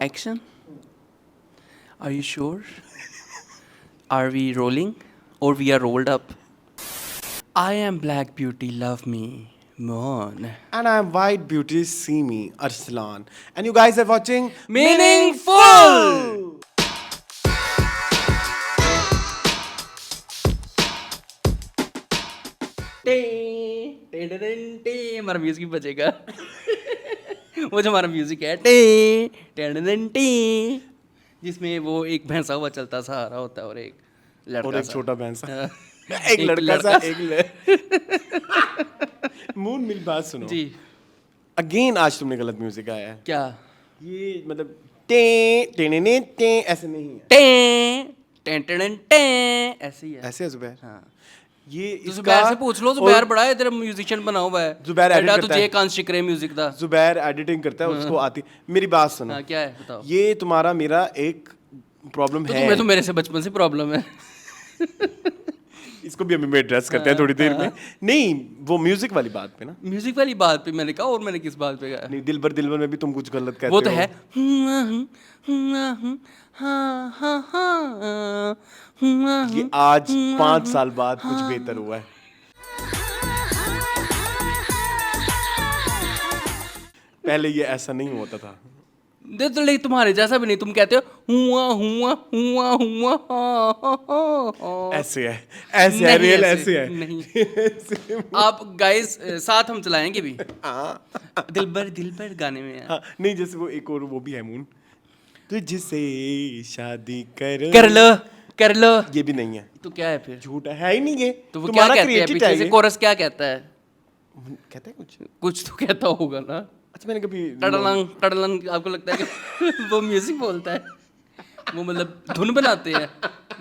Action. Are you sure? Are we rolling? Or we are rolled up? I am Black Beauty, love me. Moon. And I'm White Beauty, see me, Arslan. And you guys are watching Meaningful! हमारा music बजेगा वो जो हमारा music है जिसमें वो एक भैंसा हुआ चलता सहारा होता है और एक लड़का और एक सा। छोटा भैंसा हाँ। एक लड़का सा लड़का। मून मेरी बात सुनो जी अगेन आज तुमने गलत म्यूजिक आया है क्या ये मतलब टे टे टे ऐसे नहीं है ऐसे ही है। ऐसे है जुबैर हाँ ये तो इसका जुबैर से पूछ लो और जुबैर बड़ा है तेरा म्यूजिशियन बना हुआ है जुबैर edit बेटा करता तुझे है। कांच शिकरे म्यूजिक दा जुबैर एडिटिंग करता है उसको आती मेरी बात सुनो हाँ क्या है बताओ ये तुम्हारा मेरा एक प्रॉब्लम तो है तुम्हें तो मेरे से बचपन से प्रॉब्लम है इसको भी अभी एड्रेस करते हैं थोड़ी देर में नहीं वो म्यूजिक वाली बात पे ना म्यूजिक वाली बात पे मैंने कहा और मैंने किस बात पे कहा नहीं दिलबर में भी तुम कुछ गलत कहते वो तो हो है ये आज 5 साल बाद कुछ बेहतर हुआ है पहले ये ऐसा नहीं होता था दे तो लेकिन तुम्हारे जैसा भी नहीं तुम कहते हो हुआ हुआ हुआ हुआ ऐसे है ऐसे है रियल ऐसे है नहीं आप गाइस साथ हम चलाएंगे भी हाँ दिलबर गाने में है। हाँ, नहीं जैसे वो एक और वो भी है मून तुझसे शादी कर लो ये भी नहीं है तो क्या है फिर झूठ है ही नहीं ये तो वो क्या तुम्हारा कहते हैं created पीछे है से ये। कोरस क्या कहता है कहते हैं कुछ कुछ तो कहता होगा ना अच्छा मैंने कभी टडलंग आपको लगता है कि वो म्यूजिक बोलता है वो मतलब धुन बनाते हैं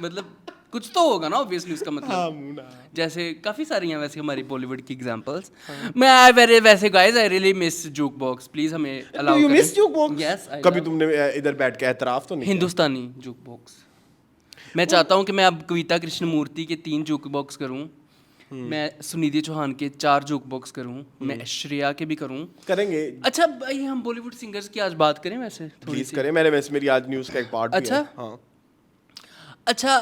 मतलब कुछ तो होगा ना ऑब्वियसली उसका हाँ, मतलब मून, जैसे काफी सारी हैं वैसे हमारी बॉलीवुड की एग्जांपल्स मैं वैसे guys I really miss jukebox please हमें allow you miss jukebox? Yes कभी तुमने इधर बैठ के एतराफ तो नहीं हिंदुस्तानी जुक बॉक्स मैं चाहता हूँ कि मैं अब कविता कृष्णमूर्ति के 3 जुक बॉक्स करूँ मैं सुनिधि चौहान के 4 जुक बॉक्स करूँ मैं श्रेया के भी करूँ करेंगे अच्छा भाई हम बॉलीवुड सिंगर्स की आज बात करें वैसे थोड़ी प्लीज सी करें मैंने वैसे मेरी आज न्यूज़ का एक पार्ट अच्छा? भी है हाँ अच्छा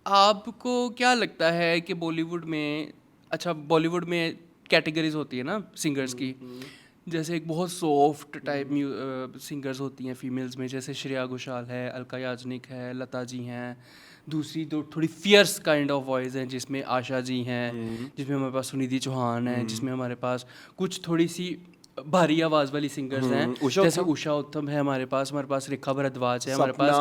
आपको क्या लगता है कि बॉलीवुड में अच्छा बॉलीवुड में कैटेगरीज होती है ना सिंगर्स की जैसे एक बहुत सॉफ्ट टाइप सिंगर्स होती हैं फीमेल्स में जैसे श्रेया घोषाल है अलका याग्निक है लता जी हैं दूसरी तो थोड़ी फियर्स काइंड ऑफ वॉइस हैं जिसमें आशा जी हैं जिसमें हमारे पास सुनिधि चौहान है जिसमें हमारे पास कुछ थोड़ी सी भारी आवाज वाली सिंगर्स हैं जैसे उषा उत्तम है हमारे पास रेखा भारद्वाज है हमारे पास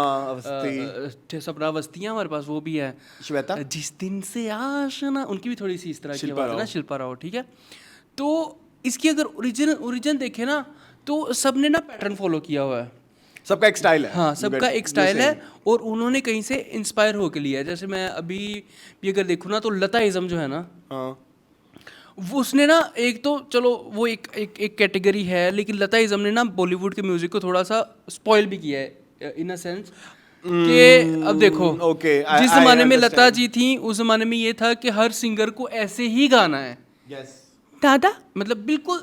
सपना अवस्थी है हमारे पास वो भी है श्वेता जिस दिन से आशना उनकी भी थोड़ी सी इस तरह की आवाज है ना शिल्पा राव ठीक है तो इसकी अगर ओरिजिन देखें ना तो सबने ना पैटर्न फॉलो किया हुआ है सबका एक स्टाइल है हाँ सबका एक स्टाइल है और उन्होंने कहीं से इंस्पायर होकर लिया है जैसे मैं अभी भी अगर देखूँ ना तो लताइज्म जो है ना हाँ वो उसने ना एक तो चलो वो एक कैटेगरी है लेकिन लताइज्म ने ना बॉलीवुड के म्यूजिक को थोड़ा सा स्पॉइल भी किया है इन अ सेंस कि अब देखो okay, जिस I जमाने में understand. लता जी थी उस जमाने में ये था कि हर सिंगर को ऐसे ही गाना है यस दादा मतलब बिल्कुल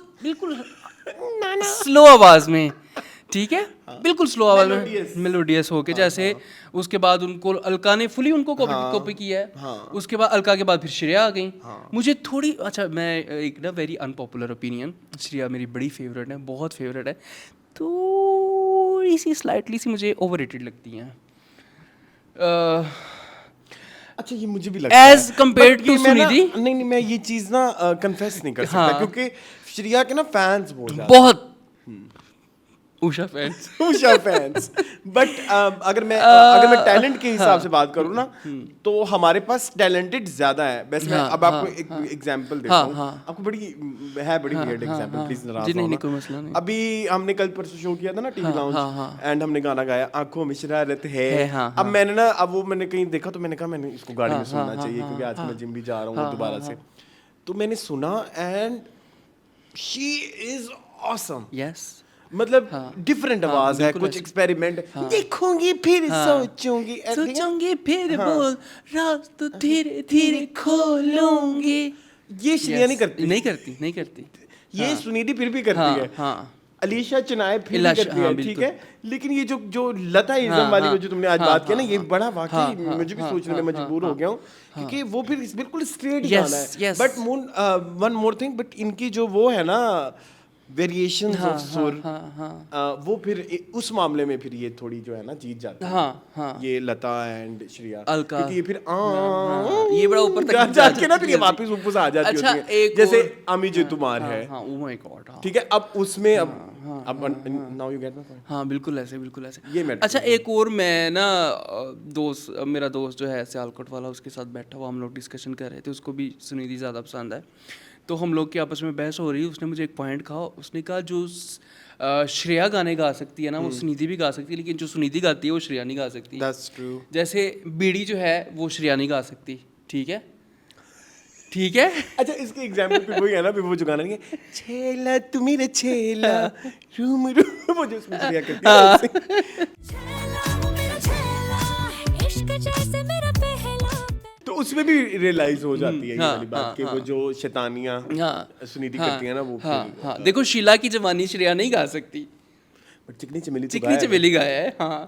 स्लो आवाज में ठीक है बिल्कुल स्लो आवाज में मेलोडियस होके जैसे उसके बाद उनको अलका ने फुली उनको कॉपी किया है उसके बाद अलका के बाद फिर श्रेया आ गई मुझे थोड़ी अच्छा मैं एक ना वेरी अनपॉपुलर ओपिनियन श्रेया मेरी बड़ी फेवरेट है बहुत फेवरेट है थोड़ी सी स्लाइटली सी मुझे ओवररेटेड लगती हैं अच्छा ये मुझे भी लगता है एज कम्पेयर्ड टू सुनिधि नहीं मैं ये चीज ना कन्फेस नहीं कर सकता क्योंकि श्रेया के ना फैंस बहुत उषा फैंस बट अगर मैं टैलेंट के हिसाब से बात करूँ ना तो हमारे पास टैलेंटेड ज्यादा है वैसे मैं अब आपको एक एग्जांपल देता हूँ आपको बड़ी वियर्ड एग्जांपल प्लीज नाराज मत होना अभी हमने कल परसों शो किया था ना टीवी लाउंज एंड हमने गाना गाया आंखों में शरारत है अब मैंने ना अब वो मैंने कहीं देखा तो मैंने कहा मैंने इसको गाड़ी में सुनना चाहिए क्योंकि आज मैं जिम भी जा रहा हूँ दोबारा से तो मैंने सुना and she is awesome yes मतलब डिफरेंट आवाज है कुछ एक्सपेरिमेंट देखूंगी फिर सोचूंगी फिर बोल रात तो धीरे धीरे खोलूंगी ये श्रेया नहीं करती नहीं करती ये सुनिधि फिर भी करती है अलीशा चिनाय फिर भी इलाशा, करती हाँ, है, ठीक बिल्कुल। है, लेकिन ये जो लता इज़म हाँ, वाली हाँ, जो तुमने आज हाँ, बात किया ना, हाँ, ये हाँ, बड़ा वाकई हाँ, मुझे भी हाँ, सोचने में हाँ, मजबूर हाँ, हो गया हूँ, क्योंकि वो फिर बिल्कुल स्ट्रेट गाना है। yes, but moon, one more thing, but इनकी जो वो है ना वेरिएशंस हाँ, ऑफ सुर, हाँ, हाँ, वो फिर उस मामले में फिर ये थोड़ी जो है ना जीत जाती है, हाँ, हाँ, ये लता एंड श्रेया, अलका, क्योंकि ये फिर हाँ, ये बड़ा ऊपर तक जा जा के ना फिर ये जाती वापस ऊपर आ जाती अच्छा, होती है, एक जैसे और- अमी जे तुमार है, हाँ, oh my God, हाँ, ठीक है, अब उसमें अब now you get my point. हाँ, बिल्कुल ऐसे, बिल्कुल ऐसे। ये मैटर अच्छा, एक और मैं ना मेरा दोस्त जो है सियालकोट वाला, उसके साथ बैठा हुआ, हम लोग डिस्कशन कर रहे थे, उसको भी सुनिधि ज़्यादा पसंद है, तो हम लोग की आपस में बहस हो रही है। उसने मुझे एक पॉइंट कहा, उसने कहा जो श्रेया गाने गा सकती है ना, वो सुनिधि भी गा सकती है, लेकिन जो सुनिधि गाती है वो श्रेया नहीं गा सकती। That's true. जैसे बीड़ी जो है वो श्रेया नहीं गा सकती, ठीक है, ठीक है। अच्छा, इसके एग्जांपल पे वही है ना, वो जो गाना नहीं है, छेला तू मेरा छेला रूम रूम, वो जो उसमें श्रेया करती है ऐसे। तो उसमें भी रियलाइज हो जाती है ये वाली बात कि वो जो शैतानियां सुनिधि करती है ना, वो हाँ, देखो शीला की जवानी श्रेया नहीं गा सकती, बट चिकनी चमेली तो चिकनी गाया है। चमेली गाया है, हाँ,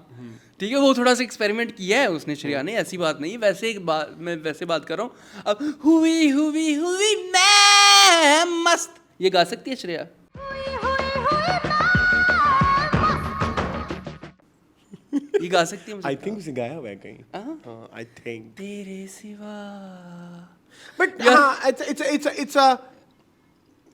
ठीक है, वो थोड़ा सा एक्सपेरिमेंट किया है उसने, श्रेया ने, ऐसी बात नहीं है। वैसे एक बात, मैं वैसे बात कर रहा हूँ, अब हुई हुई हुई मैं मस्त, ये गा सकती है श्रेया? ये गा सकती है मुझे आई पता। थिंक उसे गाया हुआ है कहीं, हाँ? हाँ, आई थिंक, तेरे सिवा बट यार- हाँ,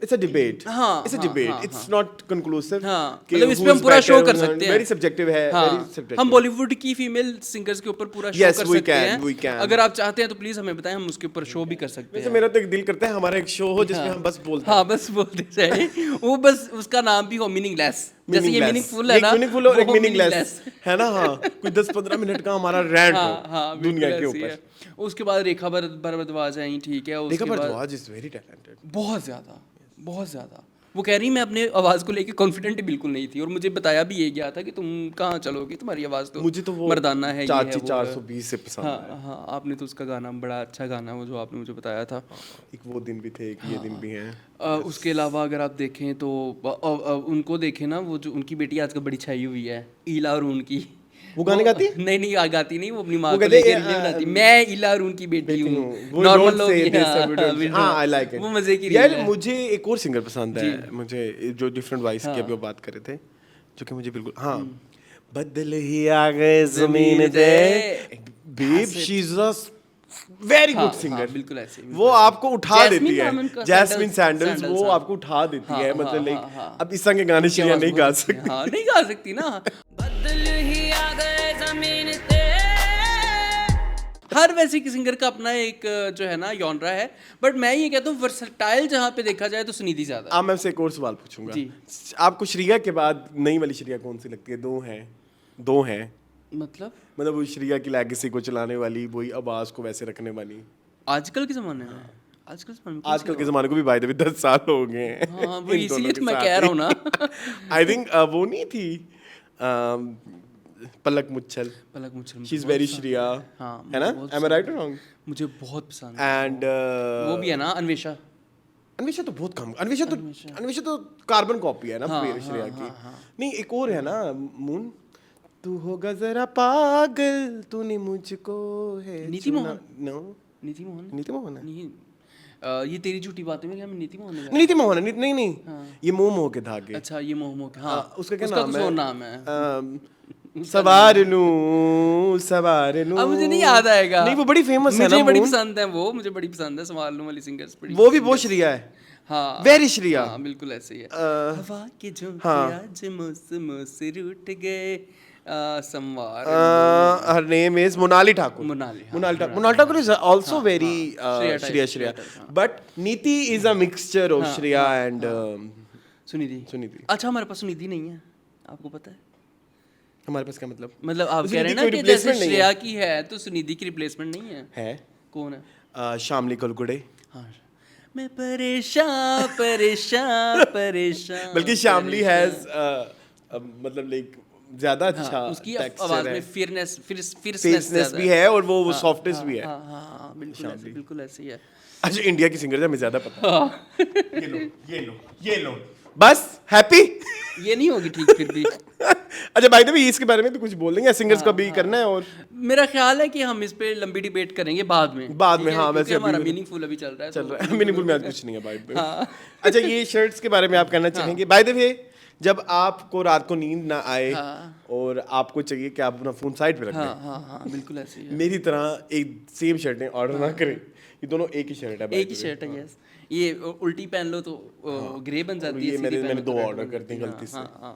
it's a debate, हाँ, it's a हाँ, debate, हाँ, it's हाँ। not conclusive, हाँ, कि मतलब इस पे who's हम पूरा better, शो कर सकते हैं। very subjective है, very हाँ, subjective। हम बॉलीवुड की फीमेल सिंगर्स के ऊपर पूरा शो Yes, कर we सकते can, हैं। we can। अगर आप चाहते हैं तो प्लीज हमें बताएं, हम उसके ऊपर शो भी कर सकते वैसे हैं। मेरा तो एक दिल करता है हमारा एक शो हो जिसमें हम बस बोलते हैं। हाँ, बस बोलते जाए, वो बस उसका नाम भी हो मीनिंगलेस, जैसे ये मीनिंगफुल है एक ना, मीनिंगफुल और वो एक मीनिंगलेस meaningless। है ना, हाँ, कोई 10-15 मिनट का हमारा रैंट हाँ, हाँ, हो बिल्कुल दुनिया के ऐसे ही ऊपर। है। उसके बाद रेखा भारद्वाज आई, ठीक है, देखा, उसके बाद भारद्वाज इज वेरी टैलेंटेड, बहुत ज़्यादा, बहुत ज़्यादा। वो कह रही मैं अपने आवाज़ को लेके कॉन्फिडेंट बिल्कुल नहीं थी, और मुझे बताया भी ये गया था कि तुम कहाँ चलोगी, तुम्हारी आवाज़ तो मुझे तो वो मर्दाना है, ये है, चाची वो है। 420 से पसंद है। हाँ, हाँ, आपने तो उसका गाना, बड़ा अच्छा गाना है वो जो आपने मुझे बताया था। एक वो दिन भी थे, एक ये दिन भी हैं। उसके अलावा अगर आप देखें तो उनको देखें ना, वो जो उनकी बेटी आजकल बड़ी छाई हुई है, ईला अरुण की, वो गाने गाती है? नहीं गाती नहीं, वो अपनी माँ वो को कहते लेके हैं, रीलें बनाती, मैं ईला अरुण की बेटी हूँ, वो नॉर्मल don't लोग say this, हाँ, we don't say- हाँ, हाँ, I like it। वो मजे की यार रील है। मुझे एक और सिंगर पसंद है, मुझे जो डिफरेंट वॉइस की अभी वो बात कर रहे थे, जो कि मुझे बिल्कुल, हाँ, बदल ही आ गए जमीन दे, babe she is a very good singer, बिल्कुल ऐसे ही, वो आपको उठा जैस्मिन देती नाम है, उनका, जैस्मिन सैंडल्स, सैंडल्स, वो हाँ। आपको उठा देती हाँ, है, हाँ, मतलब लाइक, हाँ। अब इस तरह के गाने श्रेया नहीं गा सकती। हाँ, नहीं गा सकती ना। बदल ही आ गए जमीन पे। हर वैसे की सिंगर का अपना एक जो है ना जॉनरा है, बट मैं ये कहता हूँ वर्सटाइल जहाँ पे देखा जाए तो सुनिधि ज्यादा है। अब मैं आपसे एक और सवाल पूछूंगा, जी। आपको श्रेया के बाद नई वाली श्रेया कौन सी लगती है? दो हैं, मतलब वो श्रेया की लेगेसी को चलाने वाली, वही आवाज को वैसे रखने वाली, आजकल के ज़माने में, आजकल के ज़माने को भी बाय द वे 10 साल हो गए हैं। हाँ, वो इसीलिए तो मैं कह रहा हूँ ना। आई थिंक वो नहीं थी Palak Muchhal, she is very Shreya, हाँ, है ना? एम आई राइट और रॉन्ग? मुझे बहुत पसंद है। एंड वो भी है ना अन्वेषा। अन्वेषा तो बहुत कम, अन्वेषा तो कार्बन कॉपी है ना श्रेया की। नहीं, एक और है ना, मून, तू होगा जरा पागल, तूने मुझको है नीति मोहन? नो, नीति मोहन है नहीं, ये तेरी झूठी बातें में क्या मैं नीति मोहन नीति मोहन है, नहीं, ये मोह के धागे। अच्छा, ये मोह के, हाँ, उसका क्या कुछ और नाम है। सवार नू अब मुझे नहीं याद आएगा। नहीं, वो बड़ी फेमस है ना, मुझे बड़ी पसंद है वो, मुझे बड़ी पसंद है संभाल लूं वाली सिंगर्स, बड़ी वो भी बहुत श्रेया है, हाँ, वेरी श्रेया। हाँ, बिल्कुल ऐसे ही है। हवा के झोंके आज मौसम से रूठ गए, संवार her name is Monali Thakur. Monali Thakur is also very Shreya, but Niti is a mixture of Shreya and Sunidhi. अच्छा, हमारे पास सुनिधि नहीं है, आपको पता है? हमारे पास क्या मतलब? मतलब आप कह रहे हैं ना कि जैसे श्रेया की है तो सुनिधि की रिप्लेसमेंट नहीं है? कौन है? शामली कलगुडे। हाँ, मैं परेशान बल्कि शामली हैज मतलब लाइक ज्यादा अच्छा उसकी आवाज में फियरनेस भी है और वो सॉफ्टनेस भी है। हाँ, बिल्कुल ऐसे ही है। अच्छा, इंडिया की सिंगर है, हमें ज्यादा पता है। ये लो बस हैप्पी। ये नहीं होगी ठीक फिर भी। अच्छा भाई तो इसके बारे में तो कुछ बोल देंगे, सिंगर्स का भी करना है और मेरा ख्याल है कि हम इस पे लंबी डिबेट करेंगे बाद में। बाद में, ठीक है? हाँ, क्योंकि वैसे हमारा अभी मीनिंगफुल अभी चल रहा है, चल तो रहा है। मीनिंगफुल में आज कुछ नहीं है भाई। हाँ। अच्छा ये शर्ट्स के बारे में आप कहना चाहेंगे? बाय द वे जब आपको रात को नींद ना आए और आपको चाहिए कि आप अपना फोन साइड पे रख दें, हाँ बिल्कुल ऐसे ही है। मेरी तरह एक सेम शर्टें ऑर्डर ना करें, ये दोनों एक ही शर्ट है by एक ही the way। शर्ट है, यस। ये उल्टी पहन लो तो ग्रे बन जाती है, ये सीधी पहन मैंने लो तो दो red ऑर्डर बन कर जाती दी है। गलती से। हाँ।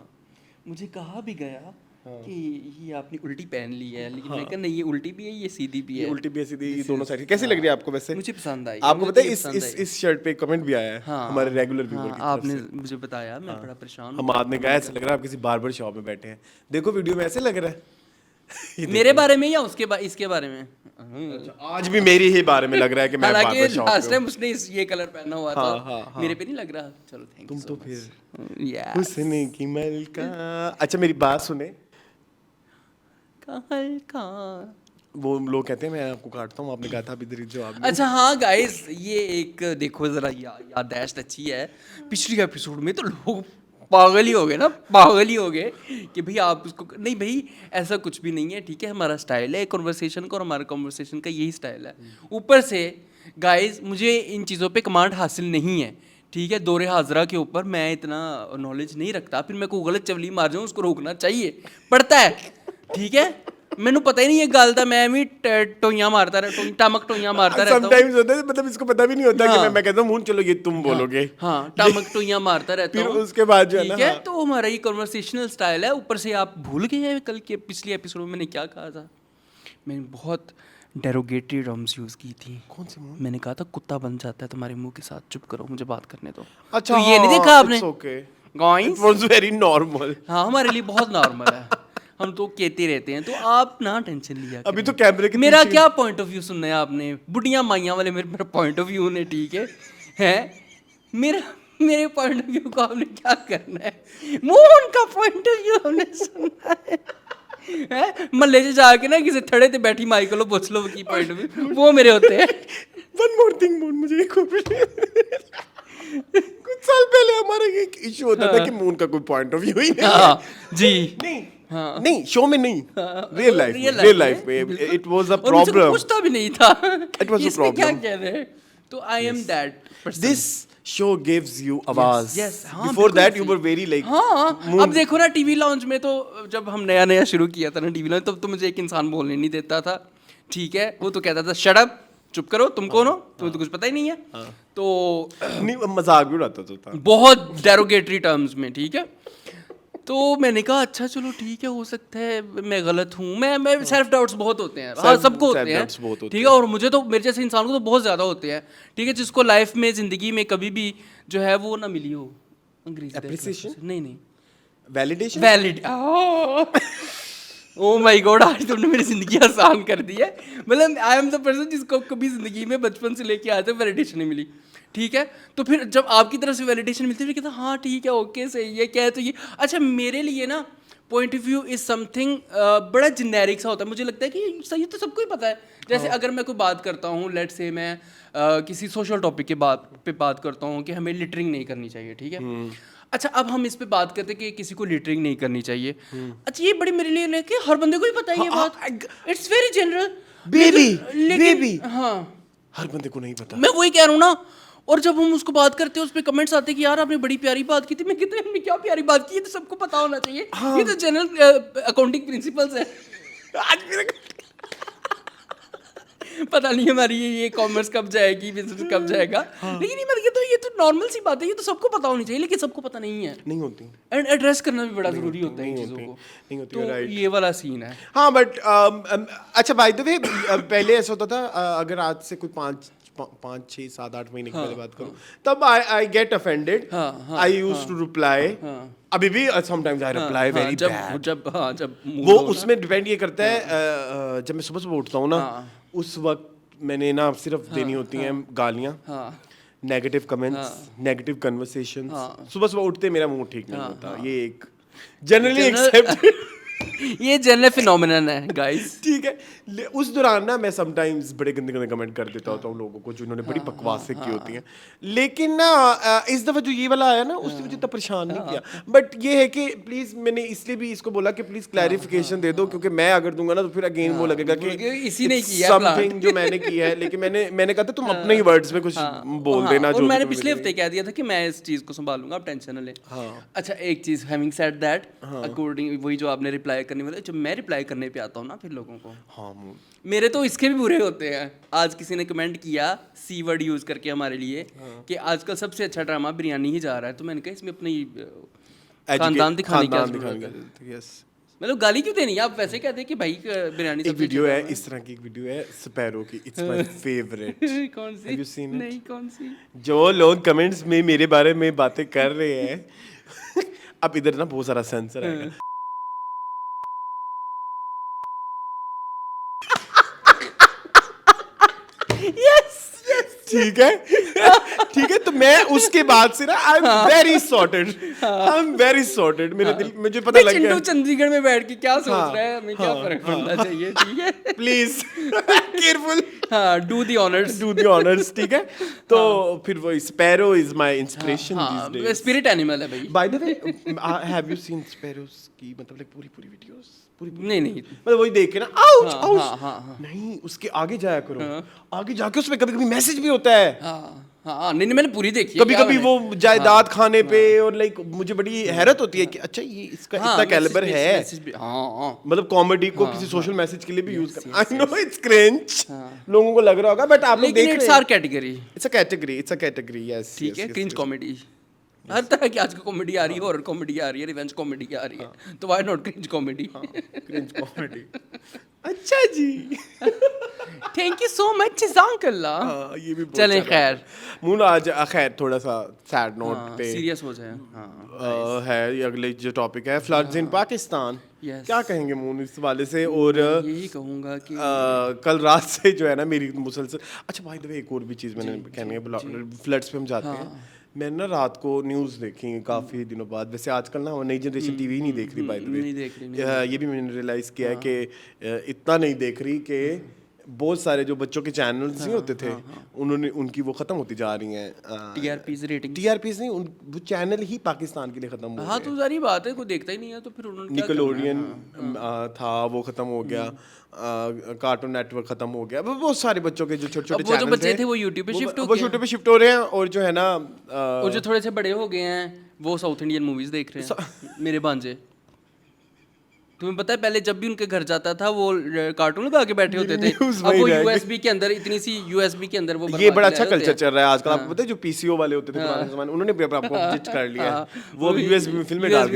मुझे कहा भी गया कि ये आपने उल्टी पहन ली है, लेकिन मैं कहा नहीं, ये उल्टी भी है, ये सीधी भी ये है। उल्टी भी सीधी दोनों साइड कैसी लग रही है आपको वैसे? मुझे पसंद आई। आपको मुझे पता तो है ये इस पसंद इस आई। इस शर्ट पे कमेंट भी आया है हमारे रेगुलर व्यूअर की तरफ आपने से। मुझे बताया, मैं बड़ा परेशान हूँ। हमाद ने कहा ऐसा लग रहा है आप किसी बार्बर शॉप में बैठे हैं, देखो वीडियो में ऐसे लग रहा है। मेरे बारे में या उसके इसके बारे में? आज भी मेरी ही बारे में लग रहा है कि मैं हालांकि बार्बर शॉप लास्ट पे टाइम उसने ये कलर पहना हुआ था। हाँ। मेरे पे नहीं लग रहा। चलो थैंक तुम यू तो सो फिर मच। हुस्न की मलका। अच्छा मेरी बात सुने, हल्का। वो लोग कहते हैं मैं आपको काटता हूँ, आपने कहा था अभी इधर जवाब। अच्छा हाँ गाइस, ये एक देखो जरा याददाश्त अच्छी है। पिछले एपिसोड में तो लोग पागल ही हो गए ना, पागल ही हो गए कि भाई आप उसको नहीं, भाई ऐसा कुछ भी नहीं है, ठीक है? हमारा स्टाइल है कॉन्वर्सेशन का, और हमारा कॉन्वर्सेशन का यही स्टाइल है। ऊपर से गाइस मुझे इन चीज़ों पे कमांड हासिल नहीं है, ठीक है? दौरे हाजरा के ऊपर मैं इतना नॉलेज नहीं रखता, फिर मैं कोई गलत चवली मार जाऊँ उसको रोकना चाहिए पड़ता है, ठीक है? मैंने पता ही नहीं ये गल था, मैं भी टोइयां मारता रहता हूँ, टमक टोइयां मारता रहता हूँ। समटाइम्स होता है, मतलब इसको पता भी नहीं होता कि मैं कहता हूँ चलो ये तुम बोलोगे। हाँ टमक टोइयां मारता रहता हूँ। फिर उसके बाद जो है ना, ठीक है, तो हमारा ये कन्वर्सेशनल स्टाइल है। ऊपर से आप भूल गए हैं कल के पिछले एपिसोड में मैंने क्या कहा था? मैंने बहुत डेरोगेटरी टर्म्स यूज की थी। कौन से मुंह? मैंने कहा था कुत्ता बन जाता है तुम्हारे मुंह के साथ, चुप करो मुझे बात करने दो। अच्छा तो ये नहीं देखा आपने? Okay guys it was very normal. हाँ हमारे लिए बहुत नॉर्मल है, हम तो कहते रहते हैं, तो आप ना टेंशन लिया अभी तो कैमरे के मेरा पीछे- क्या पॉइंट ऑफ व्यू सुनना है आपने? बुढ़िया माइया वाले मेरा पॉइंट ऑफ व्यू ने, ठीक है? मेरे पॉइंट ऑफ व्यू को आपने क्या करना है? मोहन का पॉइंट ऑफ व्यू हमने सुनना है। मल्ले से जाके ना किसी थड़े पे बैठी माई को लो पूछ लो की पॉइंट ऑफ व्यू, वो मेरे होते हैं। वन मोर थिंग मून, मुझे एक कुछ साल पहले हमारा एक इशू होता था कि मून का कोई पॉइंट ऑफ व्यू ही नहीं है। हाँ जी। नहीं नहीं शो में नहीं, रियल लाइफ में इट वाज अ और मुझे प्रॉब्लम। पूछता भी नहीं था It was a इसमें क्या problem. कह रहे हैं, तो I am that person. This show gives you आवाज। yes, हाँ, बिफोर बिल्कुल दैट यू ऐसे वर ही। वेरी लाइक हाँ अब देखो ना टीवी लॉन्च में, तो जब हम नया नया शुरू किया था ना टीवी लॉन्च, तब तो मुझे एक इंसान बोलने नहीं देता था, ठीक है? वो तो कहता था शट अप, चुप करो, तुम कौन हो, तुम्हें तो कुछ पता ही नहीं है। तो नहीं मजाक भी उड़ाता था। बहुत डेरोगेटरी टर्म्स में, ठीक है? तो मैंने कहा अच्छा चलो ठीक है, हो सकता है मैं गलत हूँ। मैं सेल्फ डाउट्स बहुत होते हैं, हाँ सबको होते हैं, ठीक है? और मुझे तो, मेरे जैसे इंसान को तो बहुत ज़्यादा होते हैं, ठीक है? जिसको लाइफ में, ज़िंदगी में कभी भी जो है वो ना मिली हो अंग्रेजी Appreciation? नहीं validation. Valid. Oh my God, आज तुमने मेरी जिंदगी आसान कर दी है। मतलब आई एम द पर्सन जिसको कभी जिंदगी में बचपन से लेके आए थे वैलिडेशन नहीं मिली, ठीक है? तो फिर जब आपकी तरफ से वैलिडेशन मिलती है, कहता हाँ ठीक है, ओके सही है, क्या है तो ये। अच्छा मेरे लिए ना point of view is something बड़ा जेनेरिक सा होता है। मुझे लगता है कि सही तो सबको ही पता है। जैसे अगर मैं कोई बात करता हूँ, लेट्स से मैं किसी सोशल टॉपिक के बात करता हूँ कि हमें लिटरिंग नहीं करनी चाहिए, ठीक है? अच्छा अब हम इस पे बात करते हैं कि किसी को लिटरिंग नहीं करनी चाहिए। अच्छा ये बड़ी मेरे लिए है कि हर बंदे को ही पता है ये बात, इट्स वेरी जनरल। बेबी हाँ हर बंदे को नहीं पता। मैं वही कह रहा हूँ ना। और जब हम उसको बात करते हैं, उस पर कमेंट्स आते हैं कि यार आपने बड़ी प्यारी बात की थी। मैं कहते हैं हमने क्या प्यारी बात की, ये तो सबको पता होना चाहिए। ये तो जनरल अकाउंटिंग प्रिंसिपल्स है। आज मेरे पता नहीं हमारी ये कॉमर्स कब जाएगी, बिजनेस कब जाएगा, लेकिन ये तो नॉर्मल सी बात है, ये तो सबको पता होनी चाहिए, लेकिन सबको पता नहीं है। नहीं होती, एंड एड्रेस करना भी बड़ा जरूरी होता है इन चीज़ों को। नहीं होती, तो राइट। ये वाला सीन है। हाँ बट अच्छा बाय द वे पहले ऐसा होता था, अगर आज से कोई 5 6 7 8 महीने की पहले बात करूं, तब I get offended, I used to reply. अभी भी sometimes I reply very bad. जब वो उसमें डिपेंड ये करता है, जब मैं सुबह सुबह उठता हूँ ना, उस वक्त मैंने ना सिर्फ देनी होती हैं गालियाँ, नेगेटिव कमेंट्स, नेगेटिव कन्वर्सेशंस। सुबह सुबह उठते मेरा मूड ठीक नहीं होता, ये एक जनरली एक्सेप्टेड ये जनरल फिनोमेनन है गाइस। ठीक है, उस दौरान ना मैं समटाइम्स बड़े गंदे गंदे कमेंट कर देता होता हूँ लोगों को जिन्होंने बड़ी बकवासें की होती हैं, लेकिन ना इस दफ़ा जो ये वाला आया ना उसने मुझे इतना परेशान नहीं किया। बट ये है कि प्लीज़, मैंने इसलिए भी इसको बोला कि प्लीज़ क्लैरिफिकेशन दे दो, क्योंकि मैं अगर दूंगा ना तो फिर अगेन वो लगेगा कि इसी ने किया समथिंग जो मैंने किया है। लेकिन मैंने कहा था तुम अपने ही वर्ड्स में कुछ बोल देना और जो मैंने पिछले हफ्ते कह दिया था कि मैं इस चीज को संभालूंगा, आप टेंशन ना लें। अच्छा एक चीज, हैविंग सेड दैट, अकॉर्डिंग वही जो आपने रिप्लाई करने वाले, जब मैं रिप्लाई करने पे आता हूँ ना फिर लोगों को, हाँ मेरे तो इसके भी बुरे होते हैं। आज किसी ने कमेंट किया सी वर्ड यूज करके हमारे लिए कि आजकल सबसे अच्छा ड्रामा बिरयानी ही जा रहा है, तो मैंने कहा इसमें अपनी खानदान दिखाने की क्या जरूरत है? यस, मतलब गाली क्यों देनी है, आप वैसे कहते हैं कि भाई बिरयानी एक सबसे वीडियो अच्छा है ड्रामा इस तरह की, एक वीडियो है स्पैरो की, इट्स माय फेवरेट। कौन सी? Have you seen it? नहीं, कौन सी? जो लोग कमेंट्स में मेरे बारे में बातें कर रहे हैं अब इधर ना बहुत सारा सेंसर आएगा। ठीक है, तो मैं उसके बाद से ना आई एम वेरी सॉर्टेड, मेरे दिल मुझे पता लग गया चिंटू चंडीगढ़ में बैठ के क्या सोच रहा है, हमें क्या फर्क पड़ना चाहिए, ठीक है? प्लीज केयरफुल, हाँ, डू द ऑनर्स, ठीक है। तो फिर वो sparrow is my inspiration these days. Spirit animal है भाई। By the way, have you seen sparrows की मतलब लाइक पूरी वीडियोस? नहीं मतलब वही देख के ना आउच आउच, नहीं उसके आगे जाया करो, आगे जाके उसमें कभी कभी मैसेज भी होता है। हाँ, नहीं मैंने पूरी देखी है। कभी वो जायदाद खाने पे, और लाइक मुझे बड़ी हैरत होती है कि अच्छा ये इसका इतना कैलिबर है, मतलब कॉमेडी को किसी सोशल मैसेज के लिए भी यूज करना। आई नो इट्स क्रिंज, लोगों को लग रहा होगा, बट आप लोग देख रहे हैं, इट्स अ कैटेगरी, यस, ठीक है, क्रिंज कॉमेडी, हर तरह की आजकल कॉमेडी आ रही है, हॉरर कॉमेडी आ रही है, रिवेंज कॉमेडी आ रही है, तो why not cringe comedy? Cringe comedy. अच्छा जी, थैंक यू सो मच जज़ाकल्ला। ये भी चलें खैर, मून आज खैर थोड़ा सा सैड नोट पे सीरियस हो जाए। है ये अगले जो टॉपिक है, फ्लड्स इन पाकिस्तान। Yes. क्या कहेंगे मून इस वाले से? और यही कहूँगा कि कल रात से जो है ना मेरी मुसलसल, अच्छा भाई द वे एक और भी चीज़ मैंने कहनी है, फ्लड्स पे हम जाते हैं, मैंने ना रात को न्यूज़ देखी काफ़ी दिनों बाद। वैसे आजकल ना नई जनरेशन टीवी नहीं देख रही, बाय द वे ये भी मैंने रियलाइज़ किया है कि इतना नहीं देख रही कि बहुत सारे जो बच्चों के चैनल्स नहीं होते थे, उन्होंने उनकी वो ख़त्म होती जा रही हैं, टीआरपीज़ नहीं, वो चैनल ही पाकिस्तान के लिए ख़त्म हो गए। हाँ, तो सारी बात है, कोई देखता ही नहीं है, तो फिर उन्होंने निकलोडियन था वो ख़त्म हो गया, कार्टून नेटवर्क ख़त्म हो गया, बहुत सारे बच्चों के जो छोटे जो बच्चे थे वो यूट्यूब पे शिफ्ट हो रहे हैं, और जो है ना और जो थोड़े से बड़े हो गए हैं वो साउथ इंडियन मूवीज़ देख रहे हैं। मेरे भांजे, तुम्हें पता है पहले जब भी उनके घर जाता था वो कार्टून लगा के बैठे होते थे, अब वो यूएसबी के अंदर, इतनी सी यूएसबी के अंदर वो ये बड़ा अच्छा कल्चर चल रहा है आजकल। आपको पता है जो पीसीओ वाले होते थे पुराने ज़माने, उन्होंने भी आपको जिच कर लिया है, वो यूएसबी में फिल्में डाल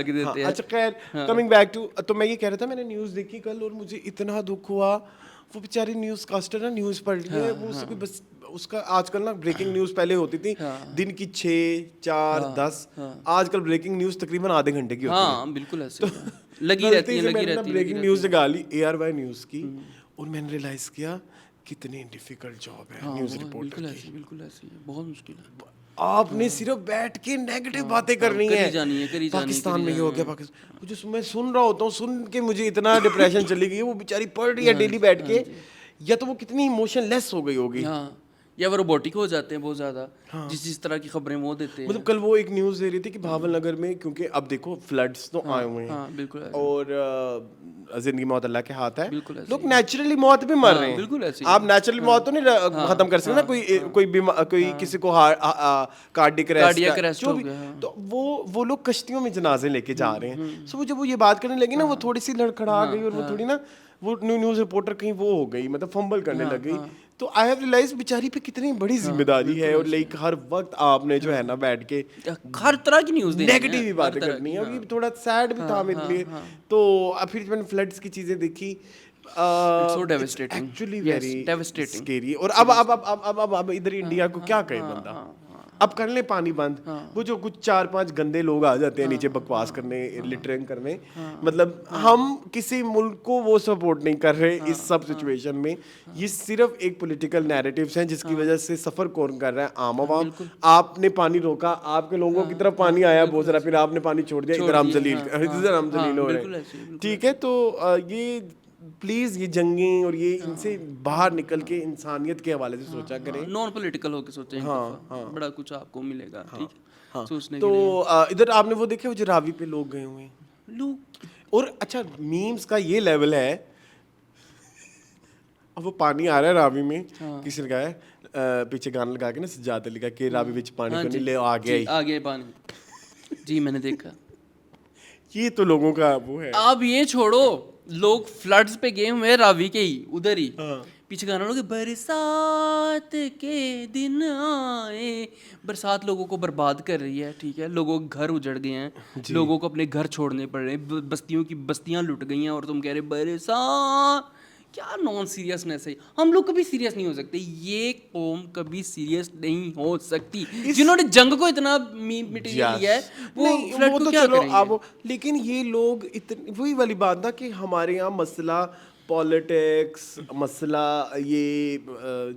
के देते हैं। अच्छा खैर, कमिंग बैक टू, तो मैं ये कह रहा था, मैंने न्यूज़ देखी कल और मुझे इतना दुख हुआ, वो बेचारी न्यूज़ कास्टर ना न्यूज़ पढ़ रही है, वो उससे कोई बस उसका आजकल ना ब्रेकिंग न्यूज़ पहले होती थी दिन की 6, 4, 10, आजकल ब्रेकिंग न्यूज़ तकरीबन आधे घंटे की होती है। हाँ बिल्कुल ऐसे लगी रहती है। ब्रेकिंग न्यूज़ निकाल ली ARY न्यूज़ की, और मैंने रियलाइज़ किया कितनी डिफिकल्ट जॉब है न्यूज़ रिपोर्टर की। बिल्कुल ऐसी है, बहुत मुश्किल है। आपने सिर्फ बैठ के नेगेटिव बातें करनी है, पाकिस्तान में ये हो गया, पाकिस्तान जो मैं सुन रहा होता हूँ, सुन के मुझे इतना डिप्रेशन चली गई, वो बेचारी पढ़ रही है डेली बैठ के, या तो वो कितनी इमोशनलेस हो गई होगी, या वो रोबोटिक हो जाते हैं बहुत ज़्यादा, जिस तरह की खबरें वो देते हैं। मतलब कल वो एक न्यूज़ दे रही थी कि भावल नगर में, क्योंकि अब देखो फ्लड्स तो आए हुए हैं, बिल्कुल, और जिंदगी मौत अल्लाह के हाथ है, लोग नेचुरली मौत भी मर रहे हैं, बिल्कुल ऐसे। आप नेचुरली मौत तो नहीं खत्म कर सकते ना, कोई किसी को कार्डियक अरेस्ट जो भी, तो वो लोग कश्तियों में जनाजे लेके जा रहे हैं। सो जब वो ये बात करने लगी ना, वो थोड़ी सी लड़खड़ा गई, और वो थोड़ी ना वो न्यूज़ रिपोर्टर कहीं वो हो गई, मतलब फंबल करने लग गई। तो आई हैव रियलाइज बेचारी पे कितनी बड़ी जिम्मेदारी है, और लाइक हर वक्त आपने जो है ना बैठ के हर तरह की न्यूज़ नेगेटिव ही बातें करनी है, और ये थोड़ा सैड भी था मेरे लिए। तो अब फिर मैंने फ्लड्स की चीज़ें देखी, so devastating, actually yes, very devastating, scary. और अब इधर इंडिया को क्या कहे बंदा, अब कर ले पानी बंद। वो जो कुछ 4-5 गंदे लोग आ जाते हैं नीचे बकवास करने, लिटरिंग करने, मतलब हम किसी मुल्क को वो सपोर्ट नहीं कर रहे इस सब सिचुएशन में। ये सिर्फ एक पॉलिटिकल नैरेटिव्स हैं जिसकी वजह से सफर कौन कर रहा है? आम आवाम। आपने पानी रोका, आपके लोगों की तरफ पानी आया बहुत सारा, फिर आपने पानी छोड़ दिया, इधर हम जलील हो रहे हैं। ठीक है, तो ये प्लीज ये जंगें और ये इनसे बाहर निकल के इंसानियत के हवाले से सोचा करें, नॉन पॉलिटिकल होके सोचें। बड़ा कुछ आपको मिलेगा। ठीक है, सोचने तो इधर आपने वो देखे वो जो रावी पे लोग गए हुए हैं लोग। और अच्छा मीम्स का ये लेवल है, अब वो पानी आ रहा है रावी में, किसी ने कहा है पीछे गाना लगा के ना सजाद अली का कि रावी विच पानी को नहीं ले आ गया पानी। जी मैंने देखा। ये तो लोगों का वो है। अब ये छोड़ो, लोग फ्लड्स पे गए हुए रावी के ही उधर ही, पीछे गाना लोग बरसात के दिन आए। बरसात लोगों को बर्बाद कर रही है। ठीक है, लोगों के घर उजड़ गए हैं, लोगों को अपने घर छोड़ने पड़ रहे हैं, बस्तियों की बस्तियां लुट गई हैं, और तुम कह रहे बरसात। क्या नॉन सीरियसनेस है। हम लोग कभी सीरियस नहीं हो सकते, ये कौम कभी सीरियस नहीं हो सकती। जिन्होंने जंग को इतना मटेरियल लिया है, वो फ्लड को तो क्या चलो करेंगे? अब, लेकिन ये लोग इतनी वही वाली बात ना कि हमारे यहाँ मसला पॉलिटिक्स, मसला ये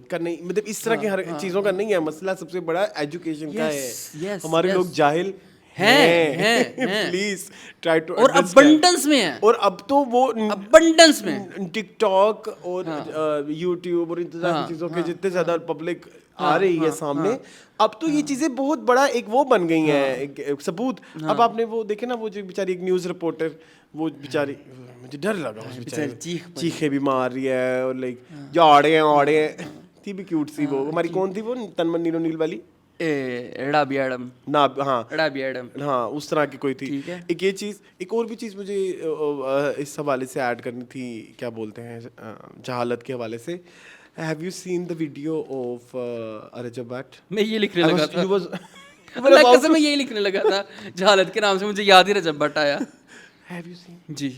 करने, मतलब इस तरह की हर चीज़ों का नहीं है। मसला सबसे बड़ा एजुकेशन का है। हमारे लोग जाहिल हैं। प्लीज ट्राई टू, और अबंडेंस में है, और अब तो वो अबंडेंस में टिकटॉक और यूट्यूब और इन तरह की चीज़ों के जितने ज़्यादा पब्लिक आ रही है सामने, अब तो ये चीज़ें बहुत बड़ा एक वो बन गई हैं, एक सबूत। अब आपने वो देखे ना, वो जो बेचारी एक न्यूज़ रिपोर्टर, वो बेचारी, मुझे डर लगा उस बेचारी, चीखें भी मार रही है और लाइक जो आड़े हैं थी भी क्यूट सी। वो हमारी कौन थी वो तनमन नीलो नील वाली डाबी एडम ना, हाँ डाबी एडम, हाँ उस तरह की कोई थी। एक ये चीज़, एक और भी चीज़ मुझे इस हवाले से ऐड करनी थी, क्या बोलते हैं, जहालत के हवाले से। Have you seen the video of Rajab Butt? मैं ये लिखने लगा था, अल्लाह कसम मैं यही लिखने लगा था, जहालत के नाम से मुझे याद ही रजब भट्ट आया। Have you scene? जी,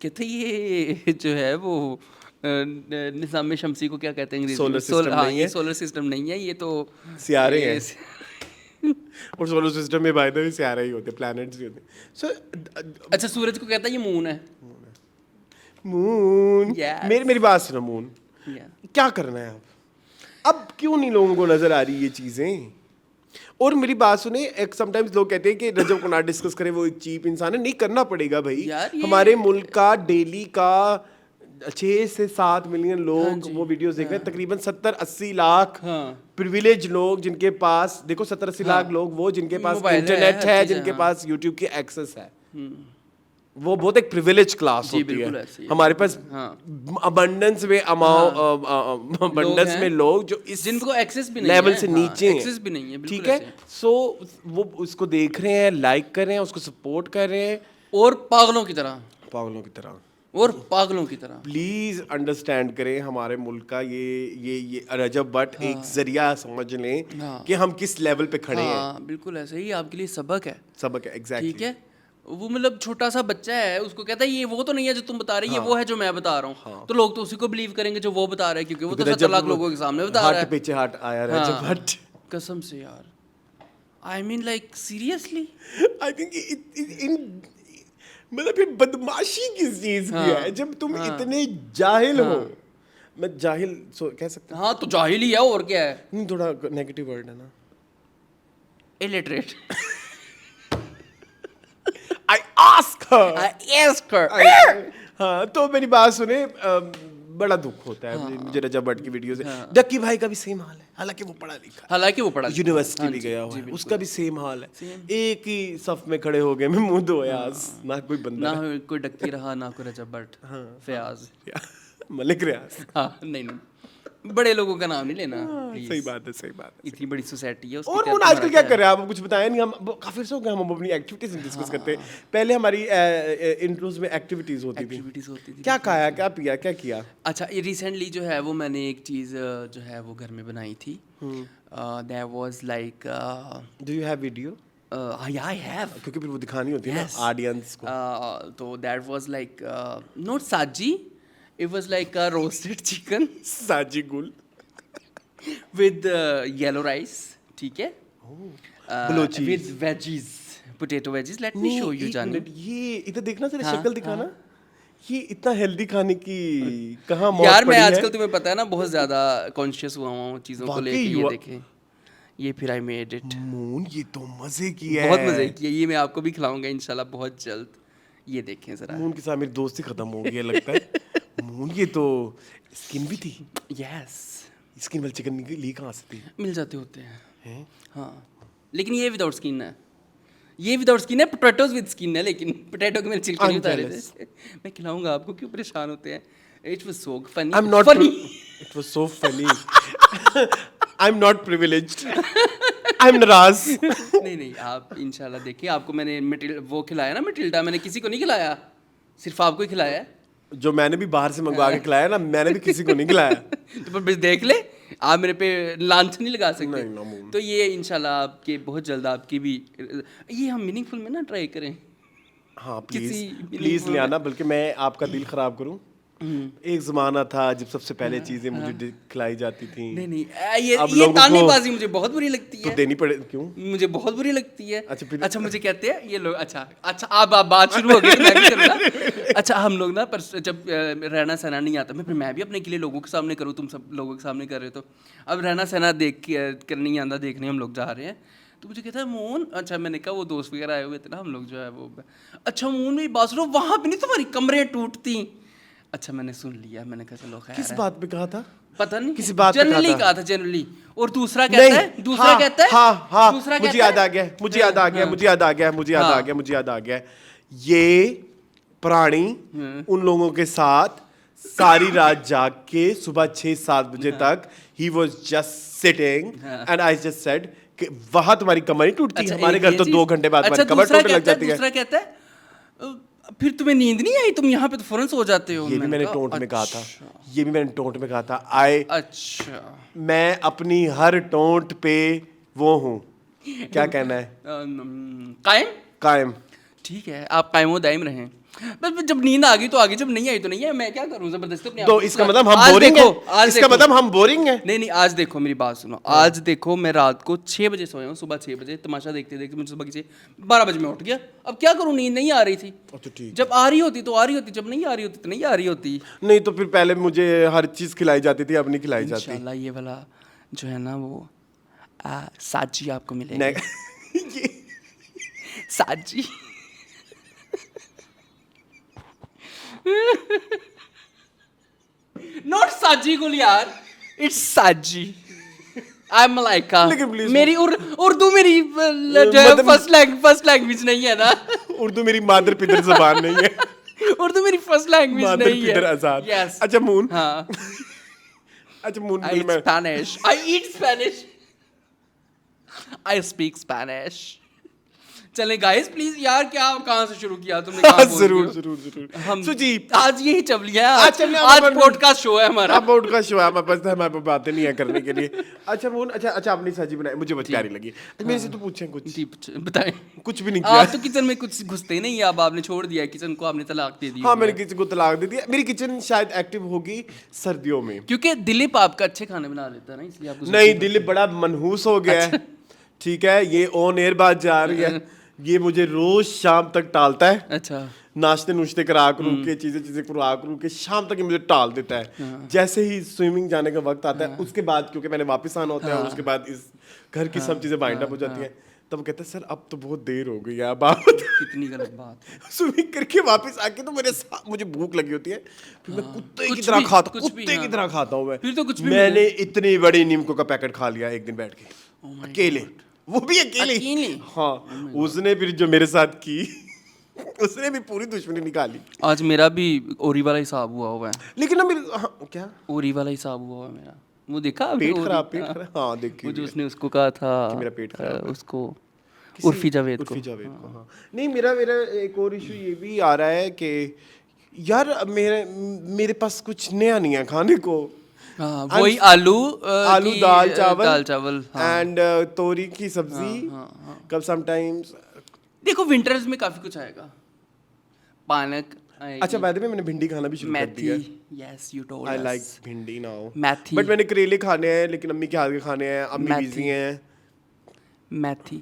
कहते ये जो है वो निज़ाम शमसी को क्या कहते हैं अंग्रेजी में? ये सोलर सिस्टम नहीं है, ये तो सियारे हैं। और सोलर सिस्टम में बाय द वे सियारे ही होते, प्लैनेट्स ही होते। सो अच्छा, सूरज को कहता है ये मून है। मून, मेरी बात सुनो, मून क्या करना है अब क्यों नहीं लोगों को नजर आ रही ये चीजें? और मेरी बात सुने, एक समटाइम्स लोग कहते हैं कि रजब को ना डिस्कस करें, वो एक चीप इंसान है। नहीं करना पड़ेगा भाई, हमारे मुल्क का डेली का 6 से 7 मिलियन लोग वो वीडियोस देख रहे हैं, तकरीबन 70-80 लाख प्रिविलेज लोग जिनके पास, देखो 70-80 लाख लोग वो जिनके पास इंटरनेट है, जिनके पास यूट्यूब की एक्सेस है, वो बहुत एक प्रिविलेज क्लास होती है। हमारे पास अबंडेंस में अबंडेंस में लोग जो इस जिनको एक्सेस भी नहीं लेवल से नीचे एक्सेस भी नहीं है, ठीक है। सो वो उसको देख रहे हैं, लाइक कर रहे हैं, उसको सपोर्ट कर रहे हैं, और पागलों की तरह प्लीज अंडरस्टैंड करें हमारे मुल्क का ये रजब भट्ट एक जरिया समझ लें कि हम किस लेवल पे खड़े हैं। बिल्कुल ऐसे ही आपके लिए सबक है, एग्जैक्टली। ठीक है, वो मतलब छोटा सा बच्चा है, उसको कहता है ये वो तो नहीं है जो तुम बता रही है, वो है जो मैं बता रहा हूँ। तो लोग तो उसी को बिलीव करेंगे जो वो बता रहा है, क्योंकि वो तो 70 लाख लोगों के सामने बता रहा है। पीछे हट आया रजब भट्ट, कसम से यार, I mean like seriously, I think मतलब फिर बदमाशी किस चीज की है जब तुम इतने जाहिल हो। मैं जाहिल कह सकता हूँ, हाँ तो जाहिल ही है, और क्या है? नहीं, थोड़ा नेगेटिव वर्ड है ना, इलिटरेट। I ask her. हाँ, तो मेरी बात सुने, बड़ा दुख होता है मुझे रजब भट्ट की वीडियो से। डक्की भाई का भी सेम हाल है, हालांकि वो पढ़ा लिखा, यूनिवर्सिटी भी गया हुआ है, उसका भी सेम हाल है। एक ही सफ में खड़े हो गए, मैं मुंह धोया, ना कोई बंदा, ना कोई डक्की रहा, ना कोई रजब भट्ट, फयाज, मलिक रियाज। हाँ नहीं, बड़े लोगों का नाम नहीं लेना। सही बात है। इतनी बड़ी सोसाइटी है, और वो आजकल क्या कर रहे हैं आप कुछ बताया नहीं। हम काफी सो गए, हम अपनी एक्टिविटीज डिस्कस करते हैं। पहले हमारी इंट्रोस में एक्टिविटीज होती थी। क्या खाया, क्या पिया, क्या किया? अच्छा, ये रिसेंटली जो है वो मैंने एक चीज़ जो है वो घर में बनाई थी। That was like, do you have video? I have, क्योंकि फिर वो दिखानी होती है ना ऑडियंस को। तो दैट वाज लाइक नॉट साजी, it was like a roasted chicken. साजी गुल। विद येलो राइस, ठीक है, Balochi with veggies, potato veggies. Let me show you जानू। ये इधर देखना जरा, हाँ, शक्ल दिखाना। ये इतना हेल्दी खाने की कहाँ मौत यार मैं पड़ी आजकल है? तुम्हें पता है ना बहुत ज्यादा कॉन्शियस हुआ हूँ चीजों को वाकई लेके। ये हुआ। देखें, ये फिर आई मेड इट। मून, ये तो मजे की है। बहुत मजे की है ये, मैं आपको भी खिलाऊंगा इंशाल्लाह बहुत जल्द। ये देखें जरा। मून के साथ मेरी दोस्ती खत्म हो गई है लगता है। मून, ये तो स्किन भी थी। यस, स्किन वाली चिकन ली कहाँ से थी? मिल जाते होते हैं। हैं? हाँ, लेकिन ये विदाउट स्किन है। ये विदाउट स्किन है, पोटैटोज विद स्किन है, लेकिन पोटैटो के मैंने छिलके नहीं I'm उतारे jealous. थे। मैं खिलाऊंगा आपको, क्यों परेशान होते हैं। It was so funny. I'm not funny. It was so funny. I'm not privileged. I'm नाराज। नहीं नहीं, आप इंशाल्लाह देखिए, आपको मैंने वो खिलाया ना मटिल्डा, मैंने किसी को नहीं खिलाया, सिर्फ आपको ही खिलाया है। जो मैंने भी बाहर से मंगवा के खिलाया ना, मैंने भी किसी को नहीं खिलाया। तो पर बस देख ले, आप मेरे पे लांछन नहीं लगा सकते। नहीं, मामून। तो ये इंशाल्लाह आपके बहुत जल्द आपकी भी, ये हम मीनिंगफुल में ना ट्राई करें। हाँ किसी प्लीज ले आना, बल्कि मैं आपका दिल खराब करूं। एक जमाना था जब सबसे पहले चीजें मुझे खिलाई जाती थी। नहीं नहीं, अब ये लोगों को तानेबाजी मुझे बहुत बुरी लगती तो है। देनी पड़े, क्यों? मुझे बहुत बुरी लगती है। अच्छा, फिर अच्छा मुझे कहते हैं ये लोग, अच्छा अच्छा आप बात शुरू हो गई तो मैं भी करूँगा। अच्छा हम लोग ना, पर जब रहना सहना नहीं आता, मैं फिर मैं भी अपने के लिए लोगों के सामने करूँ, तुम सब लोगों के सामने कर रहे हो, तो अब रहना सहना देख के कर नहीं आता, देखने हम लोग जा रहे हैं, तो मुझे कहता है मोहन, अच्छा मैंने कहा वो दोस्त वगैरह आए हुए थे ना, हम लोग जो है वो, अच्छा मोहन मेरी बात सुनो, वहाँ पे नहीं तुम्हारी कमरें टूटती। अच्छा मैंने सुन लिया, मैंने कहा चलो खैर किस है। बात पे कहा था? पता नहीं किसी बात पे जनरली कहा था? कहा था, जनरली। और दूसरा कहता है, दूसरा कहता है, हाँ हाँ, दूसरा मुझे कहता याद है, आ गया, मुझे याद आ गया, मुझे याद आ गया, मुझे याद आ हाँ। गया, मुझे याद आ गया। ये प्राणी उन लोगों के साथ सारी रात जाग के सुबह 6-7 बजे तक he was just sitting and I just said कि वहां तुम्हारी कमर नहीं टूटती। अच्छा, हमारे एक घर ये तो चीज़। 2 घंटे बाद अच्छा हमारी कमर दूसरा टूटने लग कहता है, जाती है। दूसरा कहता है फिर तुम्हें नींद नहीं आई, तुम यहाँ पे तो फौरन सो जाते हो। ये भी मैंने कहा, टोंट में कहा था, अच्छा, ये भी मैंने टोंट में कहा था। आई अच्छा मैं अपनी हर टोंट पे वो हूँ, क्या कहना है, कायम। कायम। ठीक है, आप कायमो दायम रहें। बस जब नींद आ गई तो आ गई, जब नहीं आई तो नहीं है, मैं क्या करूं जबरदस्ती अपने आप तो को इसका सुला- मतलब हम आज बोरिंग देखो, है? आज इसका देखो। मतलब हम बोरिंग है? नहीं नहीं, आज देखो मेरी बात सुनो, आज देखो मैं रात को 6 बजे सोया हूँ, सुबह 6 बजे तमाशा देखते देखते मुझे सुबह के 12 बजे में उठ गया। अब क्या करूँ, नींद नहीं आ रही थी। अच्छा ठीक। जब आ रही होती तो आ रही होती, जब नहीं आ रही होती तो नहीं आ रही होती। नहीं तो फिर पहले मुझे हर चीज खिलाई जाती थी, अब नहीं खिलाई जाती। इंशाल्लाह ये वाला जो है ना वो साजी आपको मिलेगा। ये साजी। नॉट साजी गुल यार, इट्स साजी। I am Malaika. लेकिन please- मेरी उर्दू मेरी जो है फर्स्ट लैंग्वेज नहीं है ना। उर्दू मेरी मादर पितर जबान नहीं है। उर्दू मेरी फर्स्ट लैंग्वेज मादर नहीं पितर है। आजाद। यस। अच्छा मून, हाँ, अच्छा moon, I eat Spanish. I eat Spanish. I speak Spanish. चले गाइस प्लीज यार, क्या कहाँ से शुरू किया तुमने, कहाँ बोल जरूर रहे हो? जरूर जरूर। हम सो जी, आज यही चवलिया है, आज आज चवलिया आज हमारे- पॉडकास्ट शो है हमारा। अब उनका शो है, हमारे पास हमारे बातें नहीं है करने के लिए। अच्छा मून, अच्छा अच्छा आपने सब्जी बनाई, मुझे बहुत प्यारी लगी। मेरे से तो पूछें कुछ, जी बताएं। कुछ भी नहीं किया। आप तो किचन में कुछ घुसते नहीं, अब आपने छोड़ दिया है किचन को, आपने तलाक दे दी हाँ हुई मैंने है। किचन को तलाक दे दिया। मेरी किचन शायद एक्टिव होगी सर्दियों में। क्योंकि दिलीप आपका अच्छे खाने बना लेता है ना, इसलिए आपको नहीं, दिल बड़ा मनहूस हो गया है। ठीक है, ये ऑन एयर बात जा रही है। ये मुझे रोज शाम तक टालता है। अच्छा नाश्ते नुश्ते करा करू के, चीजें करा करू के, शाम तक ये मुझे टाल देता है। जैसे ही स्विमिंग जाने का वक्त आता है, उसके बाद क्योंकि मैंने वापस आना होता है और उसके बाद इस घर की सब चीजें बाइंड अप हो जाती हैं, तब वो कहता है सर अब तो बहुत देर हो गई है, अब आप कितनी गलत बात है। स्विमिंग करके वापस आके तो मुझे भूख लगी होती है, फिर मैं कुत्ते की कुछ तरह भी, खाता, कुछ भी, कुत्ते की हाँ। तरह खाता हूँ मैं। फिर तो कुछ भी मैंने इतनी बड़ी नीमको का पैकेट खा लिया एक दिन बैठ के, my अकेले, वो भी अकेले। अकेले? हाँ, उसने फिर जो मेरे साथ की उसने भी पूरी दुश्मनी निकाली। आज मेरा भी ओरी वाला हिसाब हुआ है। लेकिन ना मेरे, हाँ, क्या ओरी वाला हिसाब हुआ है मेरा, वो देखा आपने पेट ओरी? खराब, पेट खराब, हाँ देखिए वो जो उसने उसको कहा था कि मेरा पेट खराब है। उसको उर्फी जावेद को। उर्फी जावेद को, हाँ। नहीं, मेरा मेरा एक और इशू ये भी आ रहा है कि यार मेरे पास कुछ नया नहीं है खाने को। हाँ, वही आलू आलू की, दाल चावल हाँ। एंड तोरी की सब्जी, कब समटाइम्स। देखो विंटर्स में काफी कुछ आएगा, पालक, अच्छा बाय द वे मैंने भिंडी खाना भी शुरू कर दिया है। Methi, yes you told I us. Like bhindi now. Methi, but मैंने करेले खाने हैं लेकिन अम्मी के हाथ के खाने हैं, अम्मी मेथी। बिजी हैं। Methi,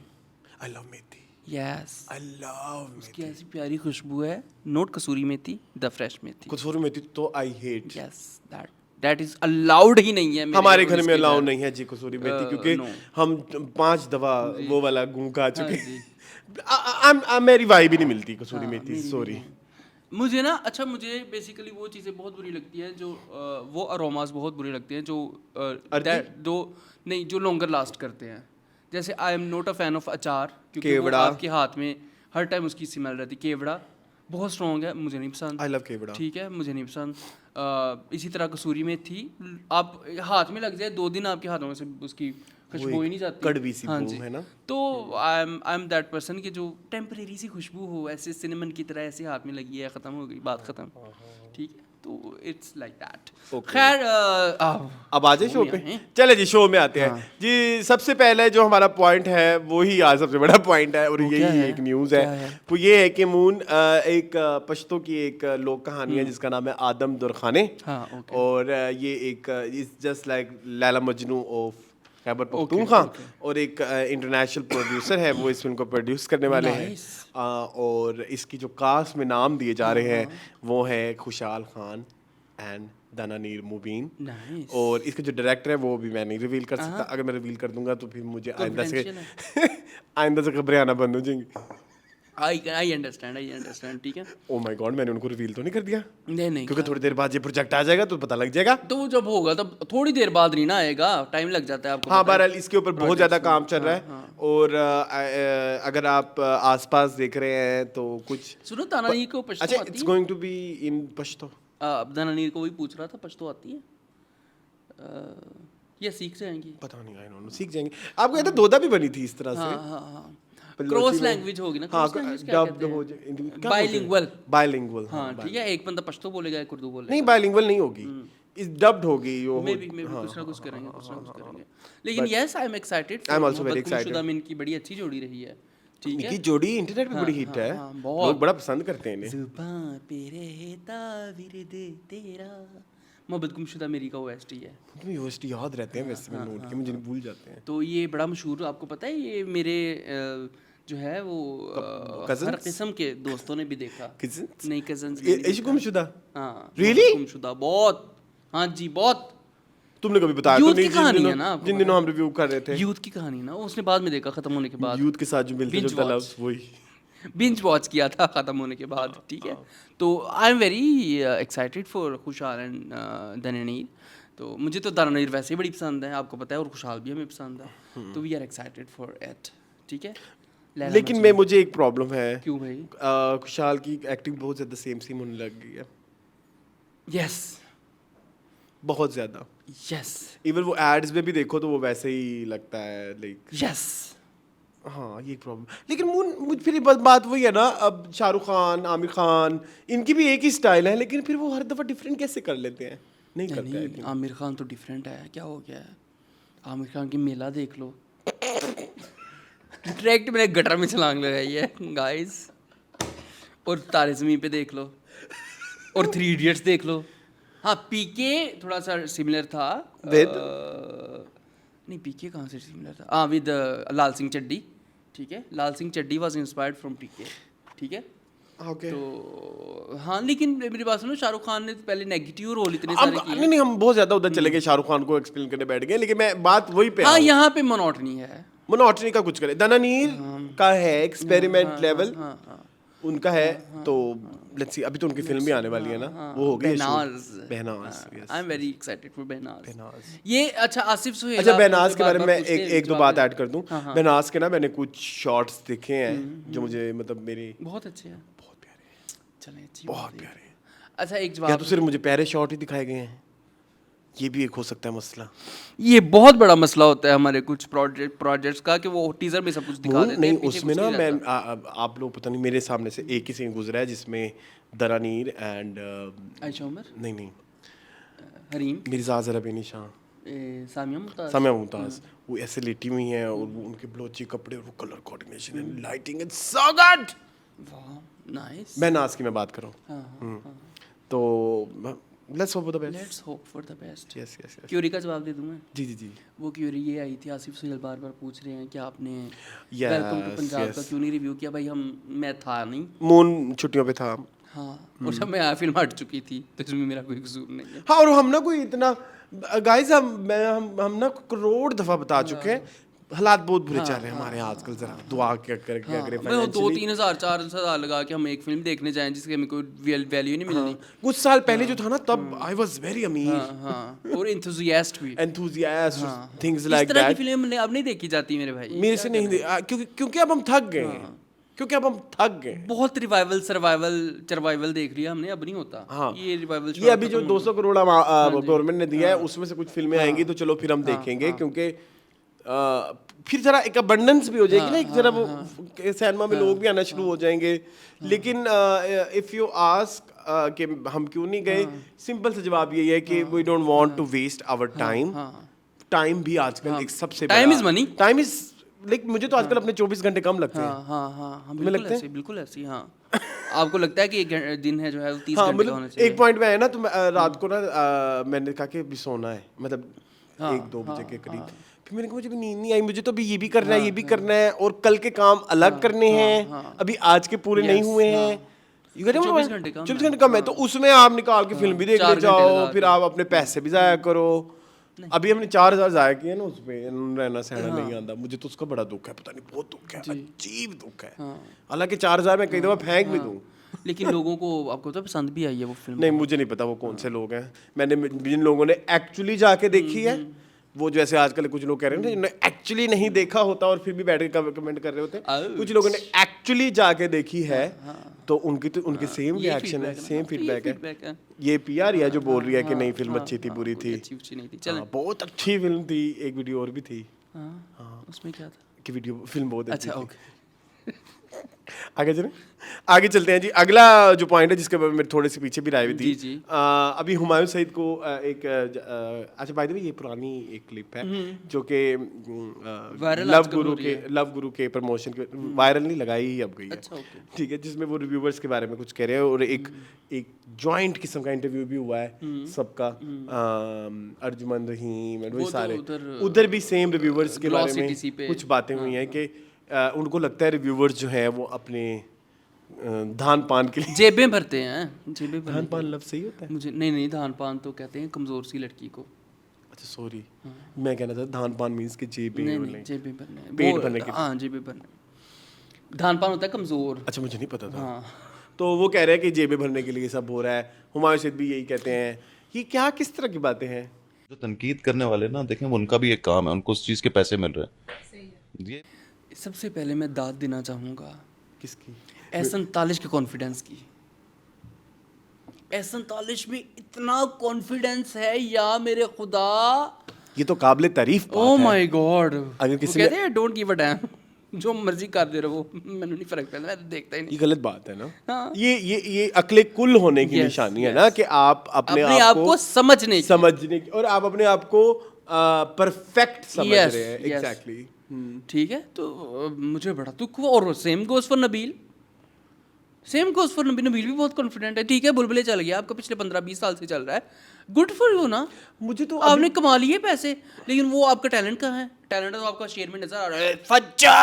I love methi, yes. I love उसकी मेथी। ऐसी प्यारी खुशबू है, not kasuri methi, the fresh methi. Kasuri methi तो I hate. Yes, that is allowed ही नहीं है मेरे हमारे घर में इसके अलाउ घर। नहीं है जी कसूरी मेथी, क्योंकि no। हम 5 दफा जी। वो वाला गूं खा हाँ चुके। जी। मेरी वाइब ही नहीं मिलती कसूरी हाँ, मेथी, मेरी भी सॉरी। नहीं। मुझे ना, अच्छा मुझे बेसिकली वो चीज़ें बहुत बुरी लगती हैं जो वो अरोमास बहुत बुरी लगती हैं जो जो नहीं, जो लॉन्गर लास्ट करते हैं। जैसे I am not a fan of अचार, क्योंकि वो केवड़ा। आपके हाथ में हर टाइम उसकी स्मेल रहती है। केवड़ा बहुत स्ट्रॉन्ग है, मुझे नहीं पसंद। आई लव केवड़ा। ठीक है, मुझे नहीं पसंद। इसी तरह कसूरी मेथी, आप हाथ में लग जाए 2 दिन आपके हाथों में से उसकी खुशबू ही नहीं जाती। कड़वी सी हाँ बू जी। है ना। तो आई एम दैट पर्सन कि जो टेम्परेरी सी खुशबू हो, ऐसे सिनेमन की तरह ऐसे हाथ में लगी है, ख़त्म हो गई बात, ख़त्म। ठीक है, तो इट्स लाइक दैट। Okay. खैर अब आ जाए शो पे। चले जी शो में आते हैं जी। सबसे पहले जो हमारा पॉइंट है वो ही आज सबसे बड़ा पॉइंट है, और वो क्या यही है? एक न्यूज़ क्या है। है? वो ये है कि मून एक पश्तो की एक लोक कहानी है जिसका नाम है आदम दुरखाने। हाँ, okay। और ये एक is just like Laila Majnu of Khyber Okay, Pakhtunkhwa. okay। और एक इंटरनेशनल प्रोड्यूसर है, वो इस फिल्म को प्रोड्यूस करने वाले हैं। Nice। और इसकी जो कास्ट में नाम दिए जा रहे हैं वो है खुशहाल खान एंड दानानीर मुबीन। नाइस। और इसके जो डायरेक्टर है वो भी मैं नहीं रिवील कर सकता। अगर मैं रिवील कर दूंगा तो फिर मुझे आइंदा से आइंदा से खबरें आना बंद हो जाएंगी। आई अंडरस्टैंड, ठीक है। ओ माय गॉड, मैंने उनको रिवील तो नहीं कर दिया, नहीं क्योंकि थोड़ी देर बाद ये प्रोजेक्ट आ जाएगा तो पता लग जाएगा। तो वो जब होगा तब थोड़ी देर बाद नहीं ना आएगा, टाइम लग जाता है आपको हाँ, पता है। बहरहाल इसके ऊपर बहुत ज़्यादा काम चल रहा है। हाँ। और अगर आप आसपास देख रहे हैं तो कुछ सुनो, दानानीर को पश्तो अच्छा, आती इट्स है? Going to be in Pashto. Dananeer को वही पूछ रहा था, पश्तो आती है? ये सीख जाएंगी। पता नहीं, आई डोंट नो, सीख जाएंगे। आपको याद है दोदा भी बनी थी इस तरह से? हाँ। क्रॉस लैंग्वेज होगी ना, हाँ, क्रॉस लैंग्वेज क्या कहते हैं? बाइलिंगुअल। बाइलिंगुअल, हाँ, ठीक है, एक बंदा पश्तो बोलेगा, एक उर्दू बोलेगा। नहीं बाइलिंगुअल नहीं होगी, इस डब्ड होगी वो। मे भी कुछ ना कुछ करेंगे। लेकिन yes, I am excited. I am also very excited. शुदा मिन की बड़ी अच्छी जोड़ी रही है, ठीक है। इनकी जोड़ी इंटरनेट पे बड़ी हिट है, लोग बड़ा पसंद करते हैं इन्हें। जुबां पे रहता विरद तेरा, मोहब्बत गुमशुदा मेरी का ओएसटी है। तुम्हें ओएसटी याद रहते हैं वैसे, मैं नोट के मुझे भूल जाते हैं। तो ये बड़ा मशहूर, आपको पता है, ये मेरे जो है वो हर किस्म के दोस्तों ने भी देखा। Cousins? नहीं, कजन्स। इश्क गुमशुदा? हाँ, Really? गुमशुदा बहुत, हाँ जी बहुत। तुमने कभी बताया तो यूथ नहीं की कहानी है ना, आपको जिन दिनों हम रिव्यू कर रहे थे। यूथ की कहानी ना, उसने बाद में देखा खत्म होने के बाद। यूथ के साथ जो मिलते Binge जो watch। वही बिंज वॉच किया था खत्म होने के बाद, ठीक है। तो आई एम वेरी एक्साइटेड फॉर खुशहाल एंड दानानीर। तो मुझे तो दानानीर वैसे ही बड़ी पसंद है, आपको पता है, और खुशहाल भी हमें पसंद है। तो we are excited for it, ठीक है। लेकिन मैं मुझे एक प्रॉब्लम है। क्यों भाई? खुशहाल की एक्टिंग बहुत ज्यादा सेम होने लग गई है। यस, बहुत ज्यादा। यस, इवन वो एड्स में भी देखो तो वो वैसे ही लगता है, लाइक। यस। हाँ, ये प्रॉब्लम। लेकिन मुझ फिर बात वही है ना, अब शाहरुख खान, आमिर खान, इनकी भी एक ही स्टाइल है, लेकिन फिर वो हर दफा डिफरेंट कैसे कर लेते हैं? नहीं करते हैं। आमिर खान तो डिफरेंट है, क्या हो गया है? आमिर खान की मेला देख लो। डायरेक्ट मैंने गटर में छलांग लगाई है गाइस। और तारे ज़मीन पे देख लो, और 3 इडियट्स देख लो। हाँ, पीके थोड़ा सा सिमिलर था नहीं, पीके कहाँ से सिमिलर था? हाँ, विद लाल सिंह चड्डी, ठीक है। लाल सिंह चड्डी वाज इंस्पायर्ड फ्रॉम पीके, ठीक है। Okay. तो हाँ, लेकिन मेरी बात सुनो, शाहरुख खान ने तो पहले नेगेटिव रोल इतने सारे किए। नहीं, हम बहुत ज्यादा उधर चले गए, शाहरुख खान को एक्सप्लेन करने बैठ गए, लेकिन मैं बात वही पे हाँ, यहाँ पे मोनोटनी है। मोनोटनी का कुछ करे। दानानीर का है एक्सपेरिमेंट लेवल, उनका है। तो लेट्स सी, अभी तो उनकी फिल्म भी आने वाली है ना, वो हो गई Behnaz. I am very excited for Behnaz. ये अच्छा, आसिफ सुहेल। अच्छा, बहनाज के बारे में एक दो बात ऐड कर दूं। बहनाज के ना मैंने कुछ शॉट्स देखे हैं जो मुझे मतलब मेरी बहुत अच्छे हैं, बहुत प्यारे, चलें अच्छी बहुत प्यारे। अच्छा, एक या जवाब। तो सिर्फ मुझे प्यारे शॉट ही दिखाए गए हैं, ये भी एक हो सकता है मसला। ये बहुत बड़ा मसला होता है हमारे कुछ प्रोजेक्ट्स का, कि वो टीजर में सब कुछ दिखा देते हैं। नहीं, पीछे उसमें कुछ ना नहीं मैं रहता। आप लोग पता नहीं, मेरे सामने से एक ही सीन गुजरा है जिसमें दानानीर एंड आयशा उमर, नहीं हरीम, मिर्जा ज़राबीनी शाह, सामिया मुमताज़, वो ऐसे लेटी हुई हैं और वो उनके ब्लोची कपड़े और वो colour coordination and lighting is so good. वाह, नाइस। मैं नाज की मैं बात कर रहा हूँ। हाँ, तो let's hope for the best. Let's hope for the best. Yes yes yes. Query का जवाब दे दूं मैं? जी जी जी। वो क्यूरी ये आई थी, आसिफ सुहेल बार बार पूछ रहे हैं कि आपने Yes, वेलकम टू पंजाब का yes. क्यों नहीं रिव्यू किया? भाई मैं था नहीं। मून छुट्टियों पे था। हाँ, और जब मैं आया फिल्म हट चुकी थी, तो इसमें मेरा कोई कसूर नहीं है। हाँ, और हम ना कोई इतना गाइस हम ना करोड़ दफा बता चुके हैं, हालात बहुत बुरे चल रहे हैं हमारे यहाँ आजकल। जरा दुआ करके अगर मैं वो 2-3 हज़ार 4 हज़ार लगा के हम एक फिल्म देखने जाएं जिसकी हमें कोई वैल्यू नहीं मिलनी। कुछ साल पहले जो था ना, तब आई वाज वेरी अमीर हाँ, और एंथुसियास्ट भी। एंथुसियास्ट थिंग्स इस लाइक तरह की दैट। फिल्म अब नहीं देखी जाती मेरे भाई। मेरे से नहीं क्योंकि अब हम थक गए हैं। क्योंकि अब हम थक गए। बहुत रिवाइवल सर्वाइवल देख लिया हमने, अब नहीं होता। हाँ, ये रिवाइवल ये अभी जो 200 करोड़ गवर्नमेंट ने दिया है, उसमें से कुछ फिल्में आएंगी तो चलो फिर हम देखेंगे, क्योंकि फिर जरा एक अबंडेंस भी हो जाएगी ना, एक जरा वो सिनेमा में लोग भी आना शुरू हो जाएंगे। लेकिन इफ यू आस्क कि हम क्यों नहीं गए, सिंपल सा जवाब यही है कि we don't want to waste our time. Time भी आजकल एक सबसे time is money. Time is like, मुझे तो आजकल अपने 24 घंटे कम लगते हैं। हाँ, बिल्कुल ऐसे हाँ। आपको लगता है कि एक दिन है जो है 30 हाँ, घंटे का होना चाहिए? एक पॉइंट में है ना, तो रात को ना मैंने कहा कि अभी सोना है, मतलब 1-2 बजे के करीब। फिर मैंने कहा मुझे भी नींद नहीं आई, मुझे तो अभी ये भी करना है, ये भी करना है, और कल के काम अलग करने हैं, अभी आज के पूरे नहीं हुए हैं। 24 घंटे कम है, तो उसमें आप निकाल के फिल्म भी देख ले जाओ, फिर आप अपने पैसे भी जाया करो। अभी हमने 4,000 जाया किया ना उस पे, रहना सहना नहीं आता। मुझे तो उसका बड़ा दुख है, पता नहीं, बहुत दुख है, अजीब दुख है। हालांकि 4,000 मैं कई दफा फेंक भी दूं। लेकिन लोगों को आपको तो पसंद भी आई है वो फिल्म? नहीं, मुझे नहीं पता वो कौन से लोग हैं। मैंने जिन लोगों ने एक्चुअली जाके देखी है, वो जैसे आजकल कुछ लोग कह रहे हैं ना, जिन्होंने एक्चुअली नहीं देखा होता और फिर भी बैठ के कमेंट कर रहे होते हैं, कुछ लोगों ने एक्चुअली जाके देखी है, तो उनके सेम रिएक्शन है, सेम फीडबैक है। ये पीआर या जो बोल रही है कि नहीं फिल्म अच्छी थी, बुरी थी, अच्छी नहीं थी, चल बहुत अच्छी फिल्म थी। एक वीडियो और भी थी, उसमें क्या था कि वीडियो फिल्म बहुत अच्छी अच्छा, थी। ओके। आगे चलते हैं जी। अगला जो पॉइंट है जिसके बारे में थोड़े से पीछे भी राय भी थी, जी। अभी हुमायूं सईद को अच्छा बाय द वे, ये पुरानी एक क्लिप है जो कि लव गुरु के प्रमोशन के वायरल नहीं लगाई ही अब गई है। अच्छा, ओके। ठीक है, जिसमें वो रिव्यूवर्स के बारे में कुछ कह रहे हैं, और एक जॉइंट किस्म का इंटरव्यू भी हुआ है सबका, अर्जुमंद रहीम वो सारे उधर भी सेम रिव्यूवर्स के बारे में कुछ बातें हुई हैं कि उनको लगता है रिव्यूवर्स जो है वो अपने धान पान के लिए जेबें भरते हैं। धान पान लफ्ज़ सही होता है? मुझे नहीं, धान पान तो कहते हैं कमजोर सी लड़की को। अच्छा सॉरी, मैं कहना था धान पान मींस के जेबें नहीं, जेबें भरने, पेट भरने के। हाँ, जेबें भरने। धान पान होता है कमजोर। अच्छा, मुझे नहीं पता था। हाँ, तो वो कह रहे हैं कि जेबें भरने के लिए सब हो रहा है। हुमायूं सईद भी यही कहते हैं। ये क्या किस तरह की बातें हैं? जो तनकीद करने वाले ना, देखें उनका भी एक काम है, उनको उस चीज़ के पैसे मिल रहे हैं। ये सबसे पहले मैं दाद देना चाहूँगा किसकी? एहसन तालिश के कॉन्फिडेंस की। एहसन तालिश में इतना कॉन्फिडेंस है या मेरे खुदा, ये तो काबिले तारीफ बात है। ओह माय गॉड। अगर किसी कहते हैं डोंट गिव अ डैम, जो मर्जी कर दे रहो, मैंने नहीं फर्क पड़ता, मैं तो देखता ही नहीं। ये गलत बात है ना। हाँ। ये अक्ले कुल होने की निशानी है ना, कि आप अपने आप को समझने की, और आप अपने आप को परफेक्ट समझ रहे हैं। एग्जैक्टली। ठीक है, तो मुझे बड़ा दुख हुआ। और same goes for Nabeel Nabeel भी बहुत कॉन्फिडेंट है। ठीक है, बुलबुले चल गया आपका, पिछले 15-20 साल से चल रहा है, गुड फॉर यू ना। मुझे तो आपने कमा लिए पैसे, लेकिन वो आपका टैलेंट कहाँ है? टैलेंट तो आपका शेयर में नजर आ रहा है। फज्जार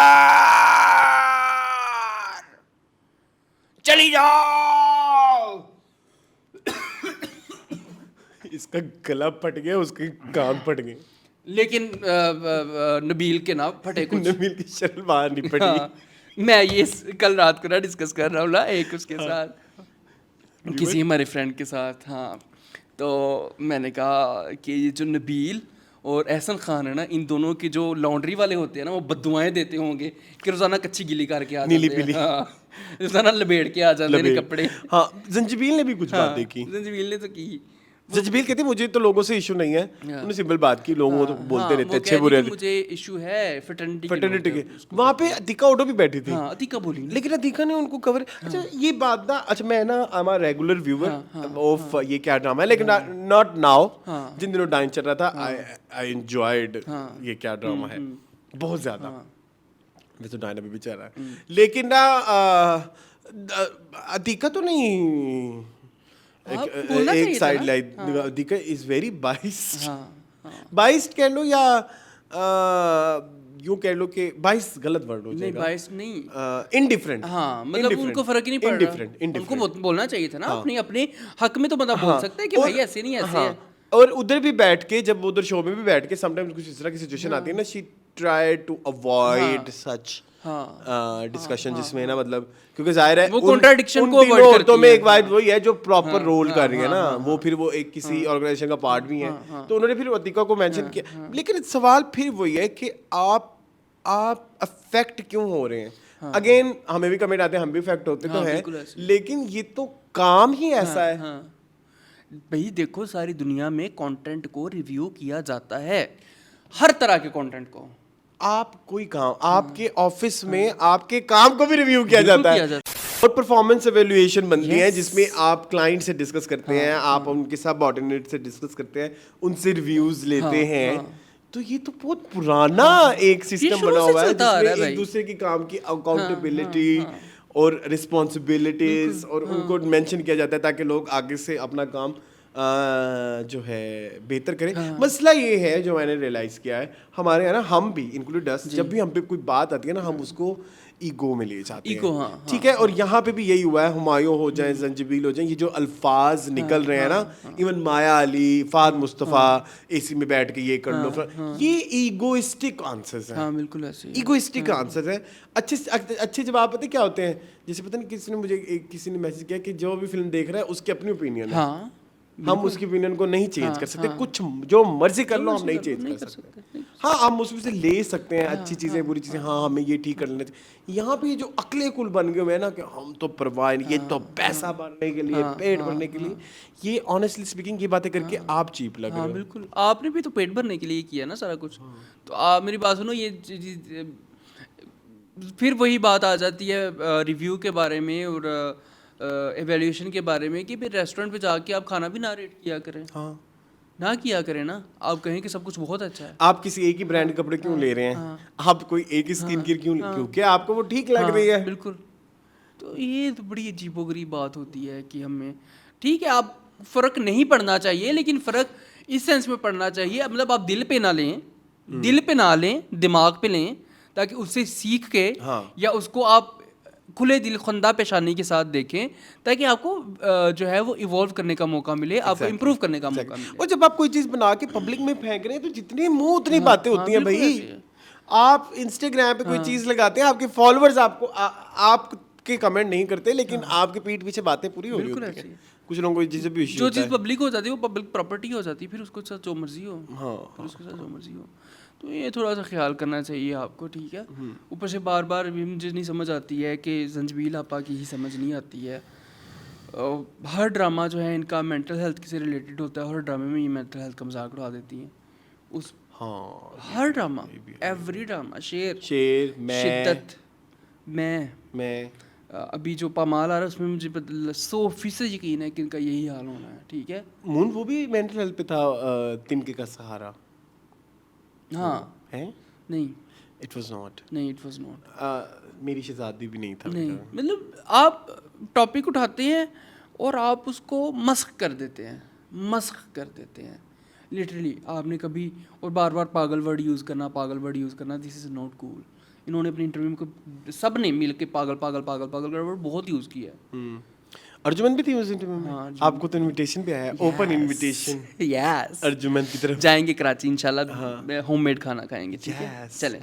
चली जाओ। इसका गला फट गया, उसके कान फट गए, लेकिन नबील के ना फटे कुछ। नबील की शर्म बाहर नहीं फटी। हाँ, मैं ये कल रात को ना डिस्कस कर रहा हूँ ना एक उसके साथ, किसी हमारे फ्रेंड के साथ। हाँ, तो मैंने कहा कि ये जो नबील और एहसन खान है ना, इन दोनों के जो लॉन्ड्री वाले होते हैं ना, वो बद्दुआएं देते होंगे कि रोजाना कच्ची गीली करके आ नीली जाते हैं। पीली। हाँ, रोजाना लपेट के आ जाते हैं कपड़े। हाँ, जंजीबील ने भी कुछ बात देखी। जंजीबील ने तो की। जंजीबील कहती मुझे तो लोगों से इशू नहीं है, उन्होंने सिंपल बात की, लोगों को बोलते रहते अच्छे बुरे। मुझे इशू है फैटर्निटी के। वहाँ पे अतिका ओटो भी बैठी थी। हाँ, अतिका बोली, लेकिन अतिका ने उनको कवर। अच्छा, ये बात ना, अच्छा मैं ना I am a regular viewer of ये क्या ड्रामा है, लेकिन नॉट नाउ। जिन दिनों डाइन चल रहा था, आई एंजॉयड ये क्या ड्रामा है बहुत ज्यादा। वैसे डाइन अभी भी चल रहा है, लेकिन ना अतिका तो नहीं, बोलना एक चाहिए था साइड ना। Like Atika is very biased, हाँ बाइस्ड कह लो या यूं कह लो कि बाइस गलत वर्ड हो नहीं जाएगा, बाइस नहीं, इनडिफरेंट। हाँ मतलब उनको फर्क ही नहीं पड़ रहा, उनको बोलना चाहिए था ना, अपनी अपने हक में तो बंदा बोल सकता है कि भाई ऐसे नहीं ऐसे है। और उधर भी बैठ के, जब उधर शो में भी बैठ के समटाइम्स कुछ इस तरह की सिचुएशन आती है ना, she try to avoid such discussion जिसमें ना मतलब, क्योंकि जाहिर है वो contradiction को avoid औरतों करती में है। एक वाइफ वही है जो प्रॉपर रोल कर रही है ना, वो फिर वो एक किसी ऑर्गेनाइजेशन का पार्ट भी है, तो उन्होंने फिर अतिका को मेंशन किया। लेकिन सवाल फिर वही है कि आप अफेक्ट क्यों हो रहे हैं? अगेन हमें भी कमेंट आते हैं, हम भी अफेक्ट होते तो बिल्कुल हैं, ऐसे। लेकिन ये तो काम ही ऐसा है। भाई देखो सारी दुनिया में कंटेंट को रिव्यू किया जाता है, हर तरह के कंटेंट को। आप कोई काम, आपके ऑफिस में आपके काम को भी रिव्यू किया बिल्कुल जाता किया है, जाता और परफॉर्मेंस एवेल्युएशन बनती है Yes. जिसमें आप क्लाइंट से डिस्कस करते हैं, आप उनके सबऑर्डिनेट से डिस्कस करते हैं, उनसे रिव्यूज लेते हैं। तो ये तो बहुत पुराना एक सिस्टम शुरू बना से हुआ है चलता आ रहा है जिसमें भाई। एक दूसरे की काम की अकाउंटेबिलिटी और रिस्पॉन्सिबिलिटीज और उनको मेंशन किया जाता है ताकि लोग आगे से अपना काम जो है बेहतर करें। मसला ये है जो मैंने रियलाइज किया है, हमारे यहाँ ना, हम भी इंक्लूड अस, जब भी हम पे कोई बात आती है ना, हम उसको ईगो में ले जाते ईगो, हैं। हाँ, ठीक है, और यहाँ पे भी यही हुआ है, हुमायूं हो जाए, जंजीबील हो जाए, ये जो अल्फाज निकल रहे हैं ना, इवन माया अली, फाद मुस्तफ़ा, एसी में बैठ के ये कर लो, ये ईगोइस्टिक आंसर्स हैं। हाँ बिल्कुल ऐसे ही है। इगोइस्टिक आंसर है। अच्छे जवाब पता क्या होते हैं? जैसे पता नहीं किसी ने मैसेज किया कि जो भी फिल्म देख रहा है उसकी अपनी ओपिनियन है, हाँ हम उसकी ओपिनियन को नहीं चेंज कर सकते, कुछ जो मर्जी कर लो हम नहीं चेंज कर सकते। हाँ, हम उसमें से ले सकते हैं अच्छी चीजें, बुरी चीजें, हाँ हमें ये ठीक कर लेना चाहिए। यहाँ पे ये जो अकले कुल बन गए हुए हैं ना कि हम तो परवाह नहीं, ये तो पैसा भरने के लिए, पेट भरने के लिए, ये ऑनेस्टली स्पीकिंग ये बातें करके आप चीप लग रहे हाँ हो। बिल्कुल, आपने भी तो पेट भरने के लिए किया ना सारा कुछ। तो आप मेरी बात सुनो, ये फिर वही बात आ जाती है रिव्यू के बारे में और एवेल्यूएशन के बारे में कि फिर रेस्टोरेंट पे जाके आप खाना भी ना रेट किया करें। हाँ, ना किया करें ना, आप कहें कि सब कुछ बहुत अच्छा है। आप किसी एक ही ब्रांड के कपड़े क्यों ले रहे हैं? आप कोई एक ही स्किन केयर क्यों? क्योंकि आपको वो ठीक लग रही है। बिल्कुल। तो ये तो बड़ी अजीबोगरीब बात होती है कि हमें, ठीक है आप फ़र्क नहीं पड़ना चाहिए, लेकिन फ़र्क इस सेंस में पड़ना चाहिए, मतलब आप दिल पे ना लें, दिल पे ना लें, दिमाग पे लें, ताकि उससे सीख के या उसको आप खुले दिल खंदा पेशानी के साथ देखें, ताकि आपको जो है वो इवॉल्व करने का मौका मिले, आपको इम्प्रूव करने का मौका मिले। और जब आप कोई चीज बना के पब्लिक में फेंक रहे हैं तो जितने मुंह उतनी बातें होती हैं भाई। आप इंस्टाग्राम पे कोई चीज लगाते हैं, आपके फॉलोअर्स आपको आपके कमेंट नहीं करते, लेकिन आपके पीठ पीछे बातें पूरी हो रही होती हैं। कुछ लोगों को चीज़ें भी जो चीज़ पब्लिक हो जाती है वो पब्लिक प्रॉपर्टी हो जाती है, फिर उसको साथ जो मर्जी हो, फिर उसके साथ जो मर्जी हो। तो ये थोड़ा सा ख्याल करना चाहिए आपको, ठीक है। ऊपर से बार बार भी मुझे नहीं समझ आती है कि जंजबील आपा की ही समझ नहीं आती है। हर ड्रामा जो है इनका मेंटल हेल्थ से रिलेटेड होता है, हर ड्रामे में ये मेंटल हेल्थ का मजाक उड़ा देती हैं उस। हर ड्रामा, एवरी ड्रामा, शेर, शिद्दत, मैं अभी जो पामाल आ रहा है उसमें मुझे 100% यकीन है कि इनका यही हाल होना है, ठीक है। मून वो भी मेंटल हेल्थ पे था, तिनके का सहारा। हाँ है नहीं, इट वाज नॉट, नहीं इट वाज नॉट, मेरी शहजादी भी नहीं था। नहीं, मतलब आप टॉपिक उठाते हैं और आप उसको मस्ख कर देते हैं लिटरली। आपने कभी, और बार बार पागल वर्ड यूज़ करना, दिस इज़ नॉट कूल। इन्होंने अपने इंटरव्यू में सब ने मिल के पागल वर्ड बहुत यूज़ किया है। अर्जुमन भी थी उस इंटरव्यू में। आपको तो इनविटेशन पे आया, ओपन इनविटेशन। यस, अर्जुमन की तरफ जाएंगे कराची इंशाल्लाह, होममेड खाना खाएंगे, ठीक है। चले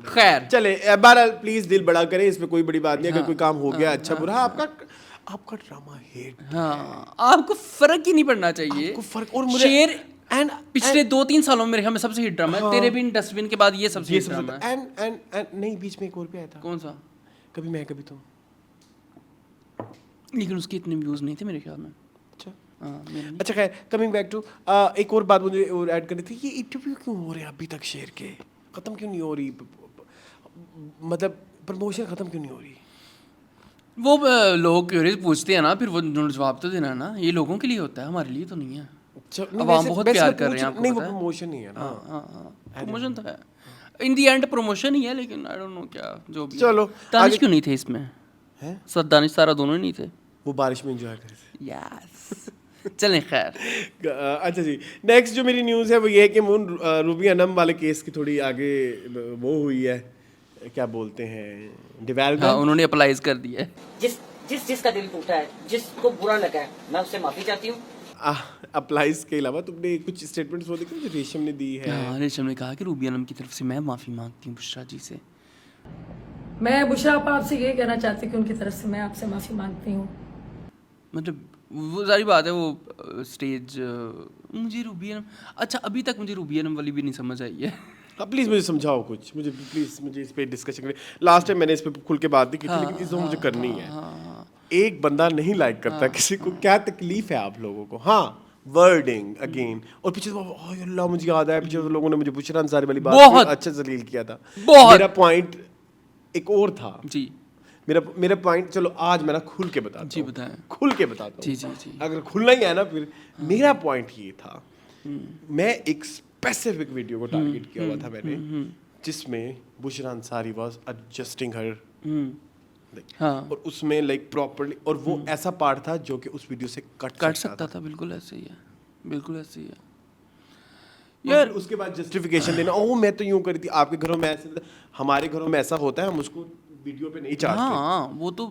खैर, चले बहरहाल प्लीज दिल बड़ा करें, इसमें कोई बड़ी बात नहीं। अगर कोई काम हो गया अच्छा बुरा, आपका ड्रामा हिट, हाँ आपको फर्क ही नहीं पड़ना चाहिए। आपको फर्क, और मुझे शेर पिछले 2-3 सालों में मेरे सबसे हिट ड्रामा है। तेरे बिन डस्टबिन के बाद ये सबसे हिट ड्रामा है। एंड नहीं, बीच में एक और भी आया था। कौन सा? कभी मैं कभी तुम, लेकिन उसके इतने व्यूज नहीं थे मेरे ख्याल में। अच्छा हाँ, अच्छा खैर, कमिंग बैक टू एक और बात मुझे और ऐड करनी थी। ये इंटरव्यू क्यों हो रहे हैं अभी तक? शेर के खत्म क्यों नहीं हो रही? मतलब प्रमोशन खत्म क्यों नहीं हो रही? वो लोग क्यूरियस पूछते हैं ना, फिर वो जवाब तो देना ना। ये लोगों के लिए होता है, हमारे लिए तो नहीं है। अवाम बहुत प्यार कर रहे हैं आपको, नहीं वो प्रमोशन नहीं है ना। प्रमोशन तो है, इन दी एंड प्रमोशन ही है, लेकिन आई डोंट नो क्या जो भी। चलो तानिश क्यों नहीं थे इसमें? साथ दानिश सारा दोनों ही नहीं थे। वो बारिश में एंजॉय कर रहे थे। यस चलें खैर। अच्छा जी, नेक्स्ट जो मेरी न्यूज़ है वो ये है कि मून रूबी अनम वाले केस की थोड़ी आगे वो हुई है, क्या बोलते हैं, हाँ, डिवेलपमेंट। उन्होंने अप्लाइज कर दिया है। जिसका दिल टूटा है, जिसको बुरा लगा है, मैं उससे माफी चाहती हूँ। अप्लाइज के अलावा तुमने कुछ स्टेटमेंट्स वो देखे जो रेशम ने दी है? हाँ, रेशम ने कहा कि रूबी अनम की तरफ से मैं माफ़ी मांगती हूँ बुशरा जी से। मैं बुशरा आपसे ये कहना चाहती हूँ कि उनकी तरफ से मैं आपसे माफ़ी मांगती हूँ। मतलब वो सारी बात है, वो स्टेज मुझे रूबी अनम, अच्छा अभी तक मुझे रूबी अनम वाली भी नहीं समझ आई है। हाँ प्लीज़ मुझे समझाओ कुछ, मुझे इस पे डिस्कशन करें। लास्ट टाइम मैंने इस पे खुल के बात नहीं की थी, लेकिन इस दफ़ा मुझे करनी है। एक बंदा नहीं लाइक करता किसी को, क्या तकलीफ है आप लोगों को? हाँ, वर्डिंग अगेन, और पीछे अल्लाह मुझे याद आया, पीछे लोगों ने मुझे बुशरा अंसारी वाली बात बहुत अच्छा जलील किया था। बहुत। मेरा पॉइंट एक और था जी, मेरा पॉइंट, चलो आज मैं ना खुल के बताता जी हूँ, बताएं। खुल के बताता हूँ। जी जी जी। अगर खुलना ही है ना फिर, मेरा पॉइंट ये था, मैं एक स्पेसिफिक वीडियो को टारगेट किया हुआ था मैंने, जिसमें बुशरा अंसारी वाज एडजस्टिंग हर, हाँ, और उसमें लाइक प्रॉपर्ली, और वो ऐसा पार्ट था जो कि उस वीडियो से कट सकता था। बिल्कुल ऐसे ही है, बिल्कुल ऐसे ही है यार। उसके बाद जस्टिफिकेशन देना, ओह मैं तो यूं करी थी, आपके घरों में ऐसे, हमारे घरों में ऐसा होता है, हम उसको वीडियो पे नहीं चाहते। हाँ, वो तो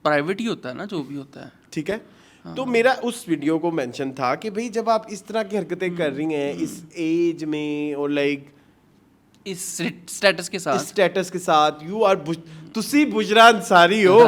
प्राइवेट ही होता है ना, जो भी होता है। ठीक है। तो मेरा उस वीडियो को मेंशन था कि भाई जब आप इस तरह की हरकतें कर रही हैं इस एज में, और लाइक इस स्टेटस के साथ, इस स्टेटस के साथ, यू आर तुसी बुशरा अंसारी हो।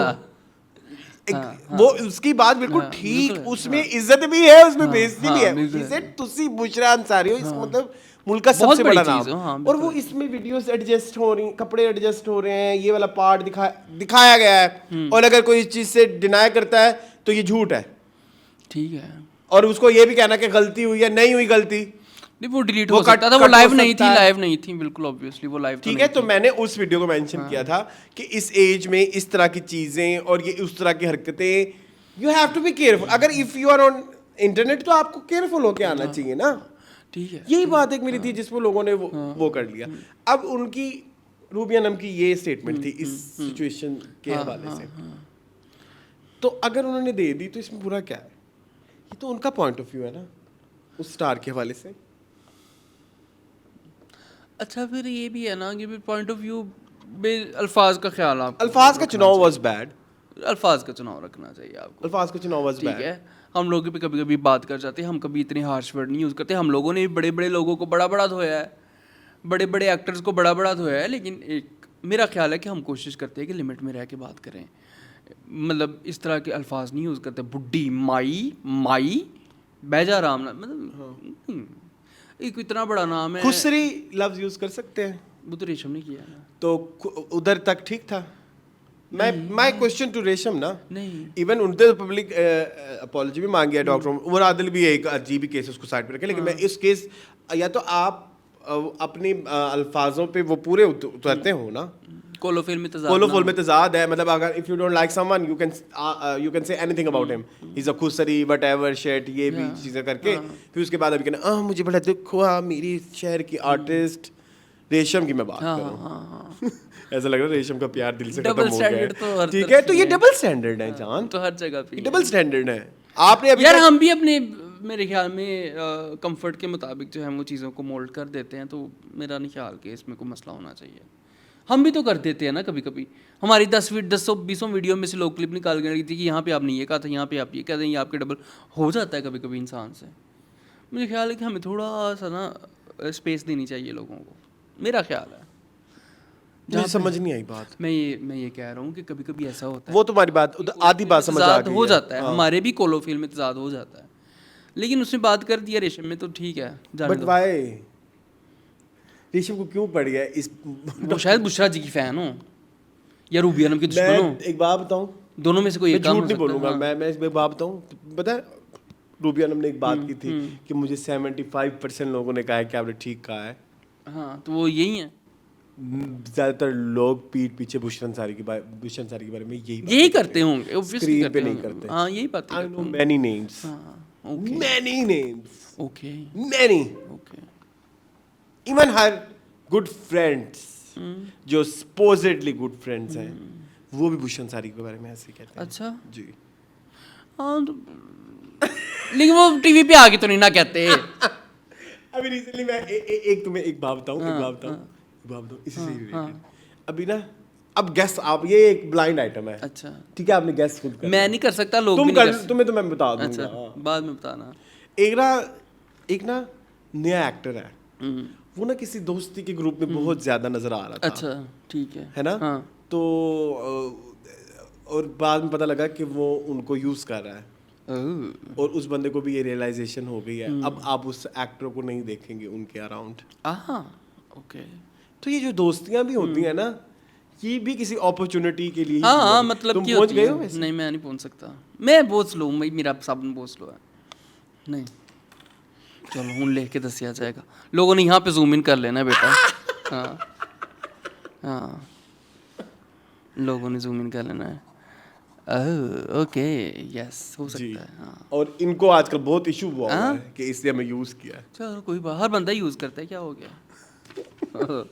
वो उसकी बात बिल्कुल ठीक, उसमें इज्जत भी है, उसमें बेइज्जती भी है। He said, तुसी बुशरा अंसारी हो, इसका मतलब मुल्क का सबसे बड़ा नाम। और वो इसमें वीडियोस एडजस्ट हो रही, कपड़े एडजस्ट हो रहे हैं, ये वाला पार्ट दिखाया गया है, और अगर कोई इस चीज से डिनाई करता है तो ये झूठ है। ठीक है, और उसको ये भी कहना कि गलती हुई है, नहीं हुई गलती, नहीं वो डिलीट हो सकता था, वो लाइव नहीं थी, बिल्कुल ऑब्वियसली वो लाइव। ठीक है। तो मैंने उस वीडियो को मेंशन किया था कि इस एज में इस तरह की चीजें और ये उस तरह की हरकतें, you have to be careful. अगर if you are on internet तो आपको केयरफुल होके आना चाहिए ना। ठीक है, यही बात एक मेरी थी जिसमें लोगों ने वो कर लिया। अब उनकी रूबी अनम की ये स्टेटमेंट थी इस सिचुएशन के हवाले से, तो अगर उन्होंने दे दी तो इसमें बुरा क्या है? ये तो उनका पॉइंट ऑफ व्यू है ना, उस स्टार के हवाले से। अच्छा फिर ये भी है ना कि पॉइंट ऑफ व्यू में अल्फाज का ख्याल, आप अल्फाज का चुनाव वाज बैड, अल्फाज का चुनाव रखना चाहिए आपको। अल्फाज का चुनाव वाज ठीक बैड। है, हम लोग भी कभी कभी बात कर जाते हैं, हम कभी इतने हार्श वर्ड नहीं यूज़ करते। हम लोगों ने भी बड़े बड़े लोगों को बड़ा बड़ा धोया है, बड़े बड़े एक्टर्स को बड़ा बड़ा धोया है, लेकिन एक मेरा ख्याल है कि हम कोशिश करते हैं कि लिमिट में रह के बात करें। मतलब इस तरह के अल्फाज नहीं यूज़ करते, बुड्ढी, माई, बैजा राम, मतलब एक इतना बड़ा नाम है। खुसरी लफ्ज यूज कर सकते हैं, वो तो रेशम ने किया ना। तो उधर तक ठीक था। माय क्वेश्चन टू रेशम ना, नहीं, इवन उनसे पब्लिक अपॉलॉजी भी मांगी है डॉक्टर उमर आदिल भी एक अजीब केस उसको साइड पे रखे, लेकिन मैं इस केस, या तो आप अपनी अल्फाजों पे वो पूरे उतरते हो ना। कोलोफिल में तजाद है, मतलब अगर if you don't like someone you can say anything about him, he is a खुसरी व्हाटएवर शिट, ये भी चीजें करके फिर उसके बाद अभी कहना मुझे बड़ा दुख हुआ, मेरी शहर की आर्टिस्ट रेशम की मैं बात करूं। ऐसा लग रहा है रेशम का प्यार दिल से खत्म हो गया है। ठीक है, तो ये डबल स्टैंडर्ड है जान, तो हर जगह पे डबल स्टैंडर्ड है। आपने अभी यार हम भी अपने, मेरे ख्याल में कंफर्ट के मुताबिक जो है वो चीज़ों को मोल्ड कर देते हैं, तो मेरा नहीं ख्याल कि इसमें कोई मसला होना चाहिए। हम भी तो कर देते हैं ना कभी कभी। हमारी 10-20 वीडियो में से लोग क्लिप निकाल के रखी थी कि यहाँ पे आपने ये कहा था, यहाँ पे आप ये कह दें, ये आपके डबल हो जाता है कभी कभी इंसान से। मुझे ख्याल है कि हमें थोड़ा सा ना स्पेस देनी चाहिए लोगों को, मेरा ख्याल है। मुझे समझ नहीं आई बात। मैं ये कह रहा हूँ कि कभी कभी ऐसा होता है, वो तुम्हारी बात आधी बात समझ आ गई हो जाता है, हमारे भी कोलोफिल में तजाद हो जाता है, लेकिन उसने बात कर दिया रेशम में तो ठीक है। बट व्हाई रेशम को क्यों पड़ गया इस? वो शायद बुशरा जी की फैन हो या रूबी अनम की दुश्मन हो। एक बात बताऊं, दोनों में से कोई एक काम हो झूठ नहीं सकता है। बोलूंगा। हाँ। मैं इसमें बात बताऊं, पता है रूबी अनम ने एक बात की थी कि मुझे 75% लोगों ने कहा है कि आपने ठीक कहा है। हाँ, तो वो यही है, ज्यादातर लोग पीठ पीछे बुशरा अंसारी के बारे में यही करते होंगे, obviously स्क्रीन करते पे नहीं होंगे। करते। हाँ, यही बात I know many names, okay many names, okay many, okay. Even her good friends जो सपोजिटली गुड फ्रेंड्स हैं, वो भी भूषण सारी के बारे में ऐसे ही कहते हैं। अच्छा जी। हाँ तो लेकिन वो टीवी पे आके तो नहीं ना कहते। अभी रिसेंटली मैं एक तुम्हें एक बात बताऊं इसी से रिलेटेड। अभी ना अब गेस आप, ये एक ब्लाइंड आइटम है। अच्छा ठीक है, आपने गेस खुद कर मैं नहीं कर सकता, लोग तुम भी नहीं कर, कर सकते। तुम्हें तो मैं बता दूंगा। अच्छा बाद में बताना। एक ना नया एक्टर है, वो ना किसी दोस्ती के ग्रुप में बहुत ज्यादा नजर आ रहा था। अच्छा ठीक है ना? हाँ। तो और बाद में पता लगा कि वो उनको यूज कर रहा है, और उस बंदे को भी ये रियलाइजेशन हो गई है। अब आप उस एक्टर को नहीं देखेंगे उनके अराउंड। ओके। तो ये जो दोस्तियां भी होती हैं ना, ये भी किसी अपॉर्चुनिटी के लिए ही हाँ होती हैं। मतलब तुम की पहुंच होती गए है। हो वैसे? नहीं मैं नहीं पहुंच सकता, मैं बहुत स्लो हूँ, मेरा साबुन बहुत स्लो है। नहीं चलो हूँ लेके दसिया जाएगा, लोगों ने यहाँ पे जूम इन कर लेना बेटा। हाँ हाँ लोगों ने जूम इन कर लेना है। ओके यस हो सकता है हाँ। और इनको आजकल बहुत इशू हुआ हुआ है कि इसलिए हमें यूज किया है। चलो कोई बात, हर बंदा यूज करता है, क्या हो गया।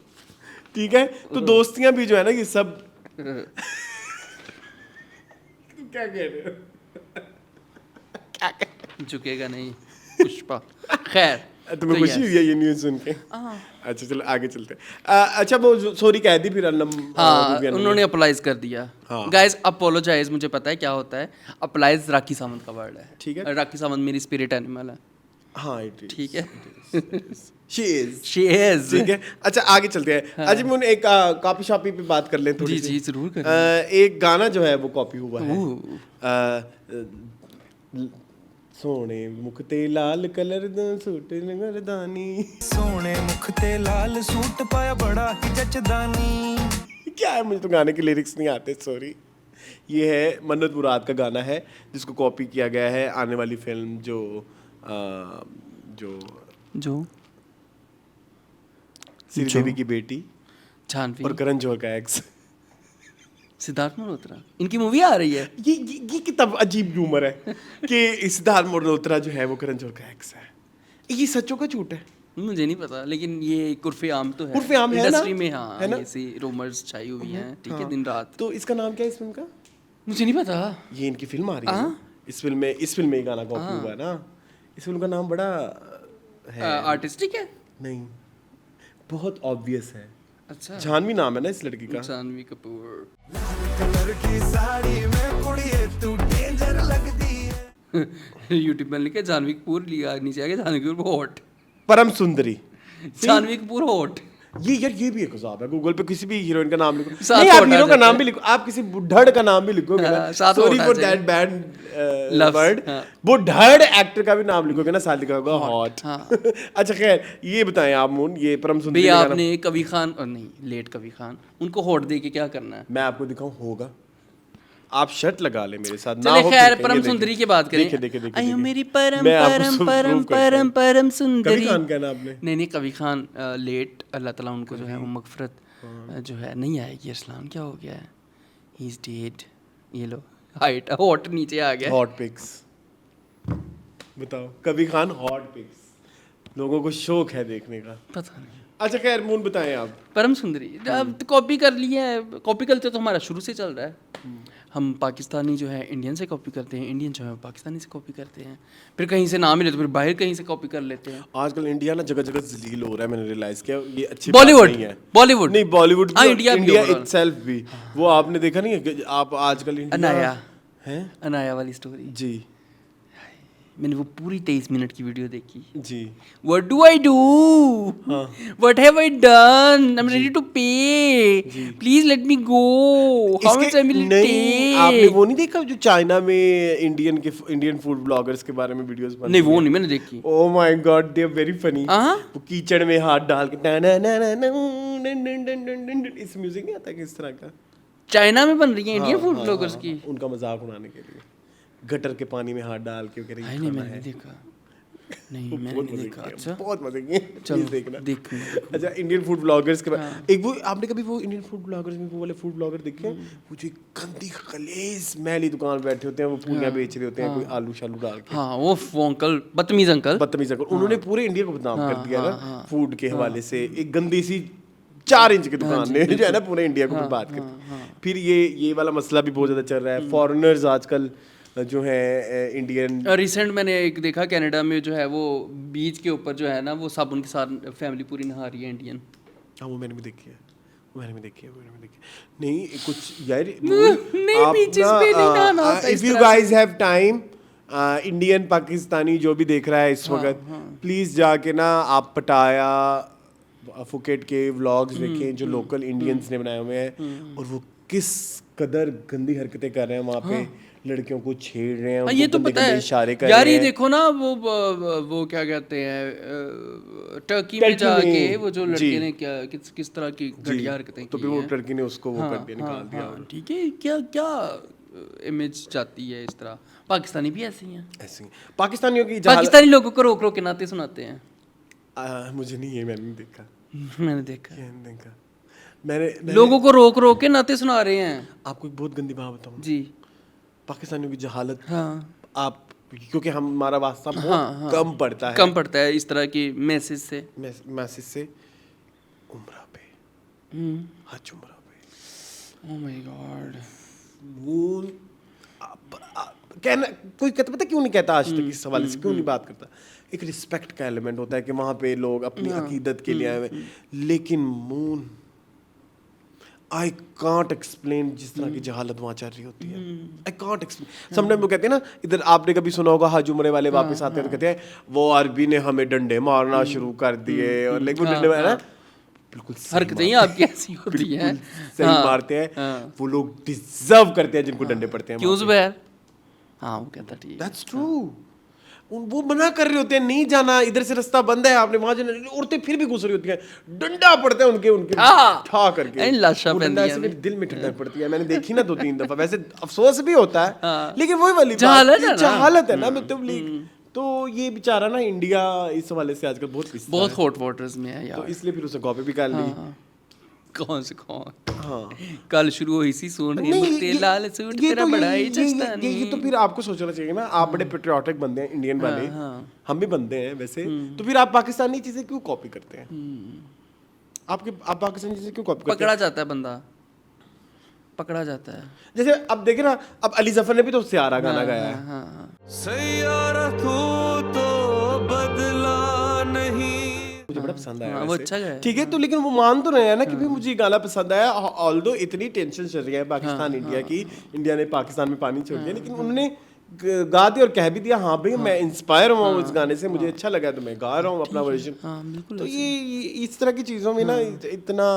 ठीक है, तो दोस्तियां भी जो है ना ये सब क्या कह रहे हो? झुकेगा नहीं पुष्पा। खैर तुम्हें तो खुशी हुई है ये न्यूज़ सुन के? अच्छा चलो आगे चलते हैं। अच्छा वो सॉरी कह दी फिर हाँ उन्होंने अप्लाइज कर दिया। हाँ। गाइस अपोलोजाइज, मुझे पता है क्या होता है अप्लाइज, राखी सावंत का वर्ड है। ठीक है। और राखी सावंत मेरी स्पिरिट एनिमल है। हाँ इट इज, ठीक है शी इज, शी इज। ठीक है। अच्छा आगे चलते हैं। अच्छा मैं एक कॉपी शॉपी पे बात कर लें थोड़ी जी सी। जी जरूर करें। एक गाना जो है वो कॉपी हुआ है। सोने मुख ते लाल कलर दा सूट मर्दानी, सोने मुख ते लाल सूट पाया बड़ा ही जचदानी। क्या है, मुझे तो गाने के लिरिक्स नहीं आते, सॉरी। ये है मन्नत मुराद का गाना है, जिसको कॉपी किया गया है आने वाली फिल्म जो श्रीदेवी की बेटी जानवी और करण जौहर का एक्स। सिद्धार्थ मल्होत्रा, इनकी मूवी आ रही है। ये कितना अजीब ह्यूमर है कि सिद्धार्थ मल्होत्रा जो है वो करण जौहर का एक्स है। ये सच्चों का झूठ है? मुझे नहीं पता, लेकिन ये कुर्फे आम तो है, कुर्फे आम है ना? इंडस्ट्री में। हाँ है ना? ऐसी रूमर्स छाई हुई हैं। ठीक है दिन रात। तो इसका नाम क्या है इस फिल्म का? मुझे नहीं पता। ये इनकी फिल्म आ रही है ना? इस फिल्म में ये गाना कॉपी हुआ है ना। इस फिल्म का नाम बड़ा है आर्टिस्टिक है। नहीं, बहुत ऑब्वियस है। अच्छा जानवी नाम है ना इस लड़की का। जानवी कपूर। कलर की साड़ी में कुड़िए तू डेंजर लगदी है। यूट्यूब में लिखे जानवी कपूर, लिया नीचे आगे जानवी कपूर हॉट। परम सुंदरी। जानवी कपूर हॉट। ये भी एक हिसाब है। गूगल पे किसी भी हीरोइन का नाम लिखो, साथ नहीं आप होटा हीरो का जाता नाम है। भी लिखो, आप किसी बुढ़ड़ का नाम भी लिखोगे ना, साथ सॉरी होटा फॉर जाए। दैट बैड लफ्ज़, वर्ड, हाँ। बुढ़ड़ एक्टर का भी नाम लिखोगे ना, साथ लिखा होगा हॉट। हाँ। अच्छा खैर ये बताएं आप मून, ये परम सुंदरी भैया का गाना आपने कभी खान और नहीं लेट कभी खान, उनको हॉट दे के क्या करना है। मैं आपको दिखाऊं, होगा। आप शर्ट लगा ले मेरे साथ ना चले हो खैर फिर परम कहेंगे, सुंदरी की बात करें। देखिए आयो मेरी परम मैं आपको परम prove परम करता हूं। परम परम सुंदरी। कभी खान कहना आपने? नहीं कभी खान लेट, अल्लाह ताला उनको जो है वो मगफरत जो है नहीं आएगी। अरसलान क्या हो गया है, ही इज डेड। ये लो हाइट हॉट नीचे आ गया। हॉट पिक्स बताओ, कभी खान हॉट पिक्स, लोगों को शौक है देखने का। पता नहीं। अच्छा खैर मून बताएं आप। परम सुंदरी अब तो कॉपी कर लिया है। कॉपी कल्चर तो हमारा शुरू से चल रहा है। हम पाकिस्तानी जो है इंडियन से कॉपी करते हैं, इंडियन जो है पाकिस्तानी से कॉपी करते हैं, फिर कहीं से ना मिले तो फिर बाहर कहीं से कॉपी कर लेते हैं। आजकल इंडिया ना जगह जगह जलील हो रहा है, मैंने रियलाइज किया। ये अच्छी बॉलीवुड बात नहीं है। बॉलीवुड नहीं बॉलीवुड हाँ, भी, इंडिया भी इंडिया overall। इटसेल्फ भी। वो आपने देखा नहीं है कि आप आजकल इंडिया अनाया हैं? अनाया वाली स्टोरी जी मैंने वो पूरी 23 मिनट की वीडियो देखी। जी What do I do? What have I done? I'm ready to pay. Please let me go. How much I will नहीं, आपने take? वो नहीं देखा जो चाइना में इंडियन फूड ब्लॉगर्स के बारे में वीडियोस बनती नहीं वो नहीं मैंने देखी। Oh my god they are very funny. हाँ? वो कीचड़ में हाथ डाल के ना ना ना ना ना, इस म्यूजिक नहीं आता किस तरह का। चाइना में बन रही है इंडियन हाँ, फूड हाँ, ब्लॉगर्स हाँ, की। हाँ, उनका मजाक उड़ाने के लिए गटर के पानी में हाथ डाल के कह रही नहीं नहीं मैंने नहीं देखा। नहीं मैंने नहीं देखा। अच्छा बहुत मजे की चलो देखना। देखूंगा। अच्छा इंडियन फूड ब्लॉगर्स के बाद एक वो आपने कभी वो इंडियन फूड ब्लॉगर्स में वो वाले फूड ब्लॉगर देखे हैं? वो जो एक गंदी खलेस मैली दुकान पे बैठे होते हैं, वो पूरियां बेच रहे होते हैं, कोई आलू शालू डाल के। हाँ वो अंकल बदतमीज अंकल। बदतमीज अंकल, उन्होंने पूरे इंडिया को बदनाम कर दिया ना फूड के हवाले से। एक गंदी सी 4 इंच की दुकान ने जो है ना पूरे इंडिया को बर्बाद कर। फिर ये वाला मसला भी बहुत ज़्यादा चल रहा है, फॉरेनर्स आजकल जो है इंडियन। रिसेंट मैंने एक देखा कनाडा में जो है वो बीच के ऊपर जो है ना वो साबुन के साथ फैमिली पूरी नहा रही है इंडियन। हाँ वो मैंने भी देखी है, नहीं कुछ यार नहीं बीचेस पे नहीं नहाना होता इस इफ यू तरह से। Guys have time, Indian Pakistani जो भी देख रहा है इस वक्त, प्लीज जाके ना आप पटाया फुकेट के व्लॉग्स देखें जो लोकल इंडियंस ने बनाए हुए हैं, और वो किस कदर गंदी हरकतें कर रहे हैं वहाँ पे, लड़कियों को छेड़ रहे हैं, हाँ, ये उनको तो गंदे पता गंदे है इशारे कर यार। रहे ये हैं। देखो ना वो क्या कहते हैं टर्की में टर्की जाके में, वो जो जी। लड़के ने क्या किस तरह की घटिया हरकतें तो की फिर वो हैं। टर्की ने उसको वो कर दिया, निकाल दिया। हाँ, ठीक है। क्या इमेज जाती है इस तरह। पाकिस्तानी भी ऐसे ही हैं, ऐसे ही पाकिस्तानियों की पाकिस्तानी लोगों को रोक रोक के नाते सुनाते हैं। मुझे नहीं है, मैंने नहीं देखा, मैंने देखा मैंने लोगों को रोक रोक के नाते सुना रहे हैं। आपको एक बहुत गंदी बात बताऊं, जी पाकिस्तानियों की जहालत, हाँ आप क्योंकि हमारा वास्ता बहुत कम पड़ता है, कम पड़ता है इस तरह की मैसेज से। मैसेज से, उम्रा पे हज उम्रा पे, ओह माय गॉड। वो कहना कोई कहता, पता क्यों नहीं कहता आज तक इस हवाले से, क्यों नहीं बात करता, एक रिस्पेक्ट का एलिमेंट होता है कि वहाँ पे लोग अपनी अकीदत के लिए आए हुए, लेकिन मून आई कांट एक्सप्लेन जिस तरह की जहालत वहाँ चल रही होती है, आई कांट एक्सप्लेन। समटाइम वो कहते हैं ना, इधर आपने कभी सुना होगा हज उम्रे वाले वापस आते हैं तो कहते हैं वो अरबी ने हमें डंडे मारना शुरू कर दिए, और लेकिन वो डंडे मारना बिल्कुल हरकतें ही आपकी ऐसी होती हैं, सही मारते हैं, वो लोग डिजर्व करते हैं जिनको डंडे पड़ते हैं। क्यों जुबैर? हाँ वो कहता ठीक है। That's true. वो मना कर रहे होते हैं नहीं जाना, इधर से रास्ता बंद है, आपने वहां जाना, औरतें फिर भी घुस रही होती हैं, डंडा पड़ता है उनके ठा करके, इन लाशा वो डंडा पैंदियां ऐसे ने। मेरे दिल में ठंडक पड़ती है, मैंने देखी ना 2-3 दफा, वैसे अफसोस भी होता है, लेकिन वही वाली जहालत है ना। जहालत है ना, मतलब तो ये बेचारा ना इंडिया इस हवाले से आजकल बहुत पिसता बहुत है, हॉट वाटर्स में है तो यार। इसलिए फिर उसे कॉपी भी कर ली। कौन से कौन? हाँ कल शुरू हुई सी सोने मुझे लाल सूट तेरा बड़ा ही चस्तानी। ये तो फिर आपको सोचना चाहिए ना, आप बड़े पेट्रियाटिक बंदे हैं इंडियन वाले, हम भी बंदे हैं वैसे, तो फिर आप पाकिस्तानी चीजें क्यों कॉपी करते हैं? आप पाकिस्तानी चीजें क्यों कॉपी करते पकड़ा हैं? जाता है बंदा, पकड़ा जाता है। जैसे अब देखे ना, अब अली जफर ने भी तो सियारा गाना गाया है, सैयारा तू तो बदला नहीं। मुझे बड़ा पसंद आया वो वैसे। अच्छा गाया। ठीक है, तो लेकिन वो मान तो रहे हैं ना कि भाई मुझे ये गाना पसंद आया, ऑल्दो इतनी टेंशन चल रही है पाकिस्तान इंडिया की, इंडिया ने पाकिस्तान में पानी छोड़ दिया, लेकिन उन्होंने गा दिया और कह भी दिया हाँ भाई मैं इंस्पायर हुआ हूँ इस गाने से, मुझे अच्छा लगा तो मैं गा रहा हूँ अपना वर्जन। तो ये इस तरह की चीज़ों में ना इतना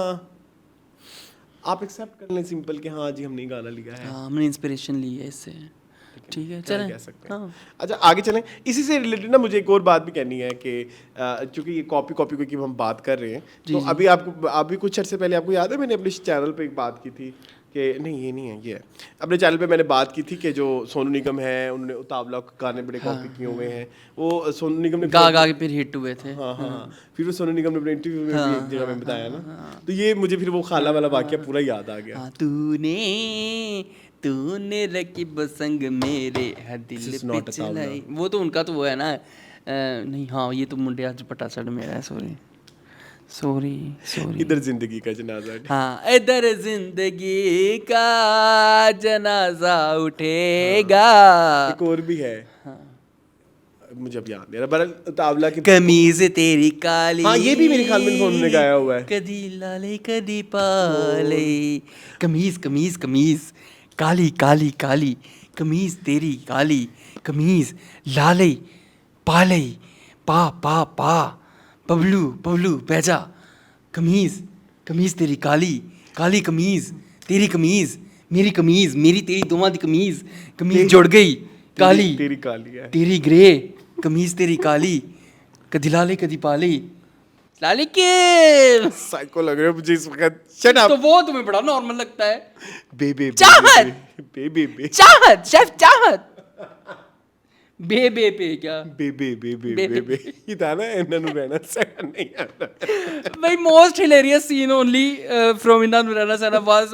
आप एक्सेप्ट कर लें सिंपल कि हाँ जी हमने गाना लिया है, हाँ हमने इंस्पिरेशन ली है इससे। ठीक है क्या चलें। कह सकते हैं। हाँ। अच्छा आगे चलें, इसी से रिलेटेड ना मुझे एक और बात भी कहनी है कि चूंकि ये कॉपी की हम बात कर रहे हैं, तो अभी अभी कुछ अर्से पहले आपको याद है मैंने अपने चैनल पे एक बात की थी कि नहीं ये नहीं है, ये है अपने चैनल पे मैंने बात की थी कि जो सोनू निगम है उन्होंने उतावला गाने बड़े कॉपी किए हुए हैं, वो सोनू निगम ने गा गा के फिर हिट हुए थे। हाँ फिर वो सोनू निगम ने अपने इंटरव्यू में भी एक जगह में बताया ना, तो ये मुझे फिर वो खाला वाला वाकया पूरा याद आ गया। हाँ, तूने रकीब संग मेरे हर दिल is पे not a चलाई। वो तो उनका तो वो है ना नहीं हाँ ये तो मुंडे आज पटा चढ़ मेरा है। सॉरी इधर जिंदगी का जनाजा। हाँ इधर जिंदगी का जनाजा उठेगा। एक और भी है, मुझे अब याद नहीं आ रहा, बहरहाल उतावला की कमीज तेरी काली। हाँ ये भी मेरे ख्याल में उन्होंने गाया हुआ है। कदी लाले कदी पाले। कमीज कमीज कमीज काली काली काली कमीज तेरी काली कमीज लाले पाले पा पा पा बबलू बबलू बैजा कमीज कमीज तेरी काली काली कमीज तेरी कमीज मेरी तेरी दोवां दी कमीज जुड़ गई काली तेरी काली है, तेरी ग्रे कमीज तेरी काली कदी लाले कदी पाले लाले के। साइको लग रहे हो मुझे इस वक्त। Shut up. तो वो तुम्हें बड़ा नॉर्मल लगता है। बेबे चाहत। बेबे चाहत शेफ चाहत बे क्या बेबे ये था ना इन्होंने रहना सही नहीं आता भाई most hilarious seen only from इन्ना नुराना सना वाज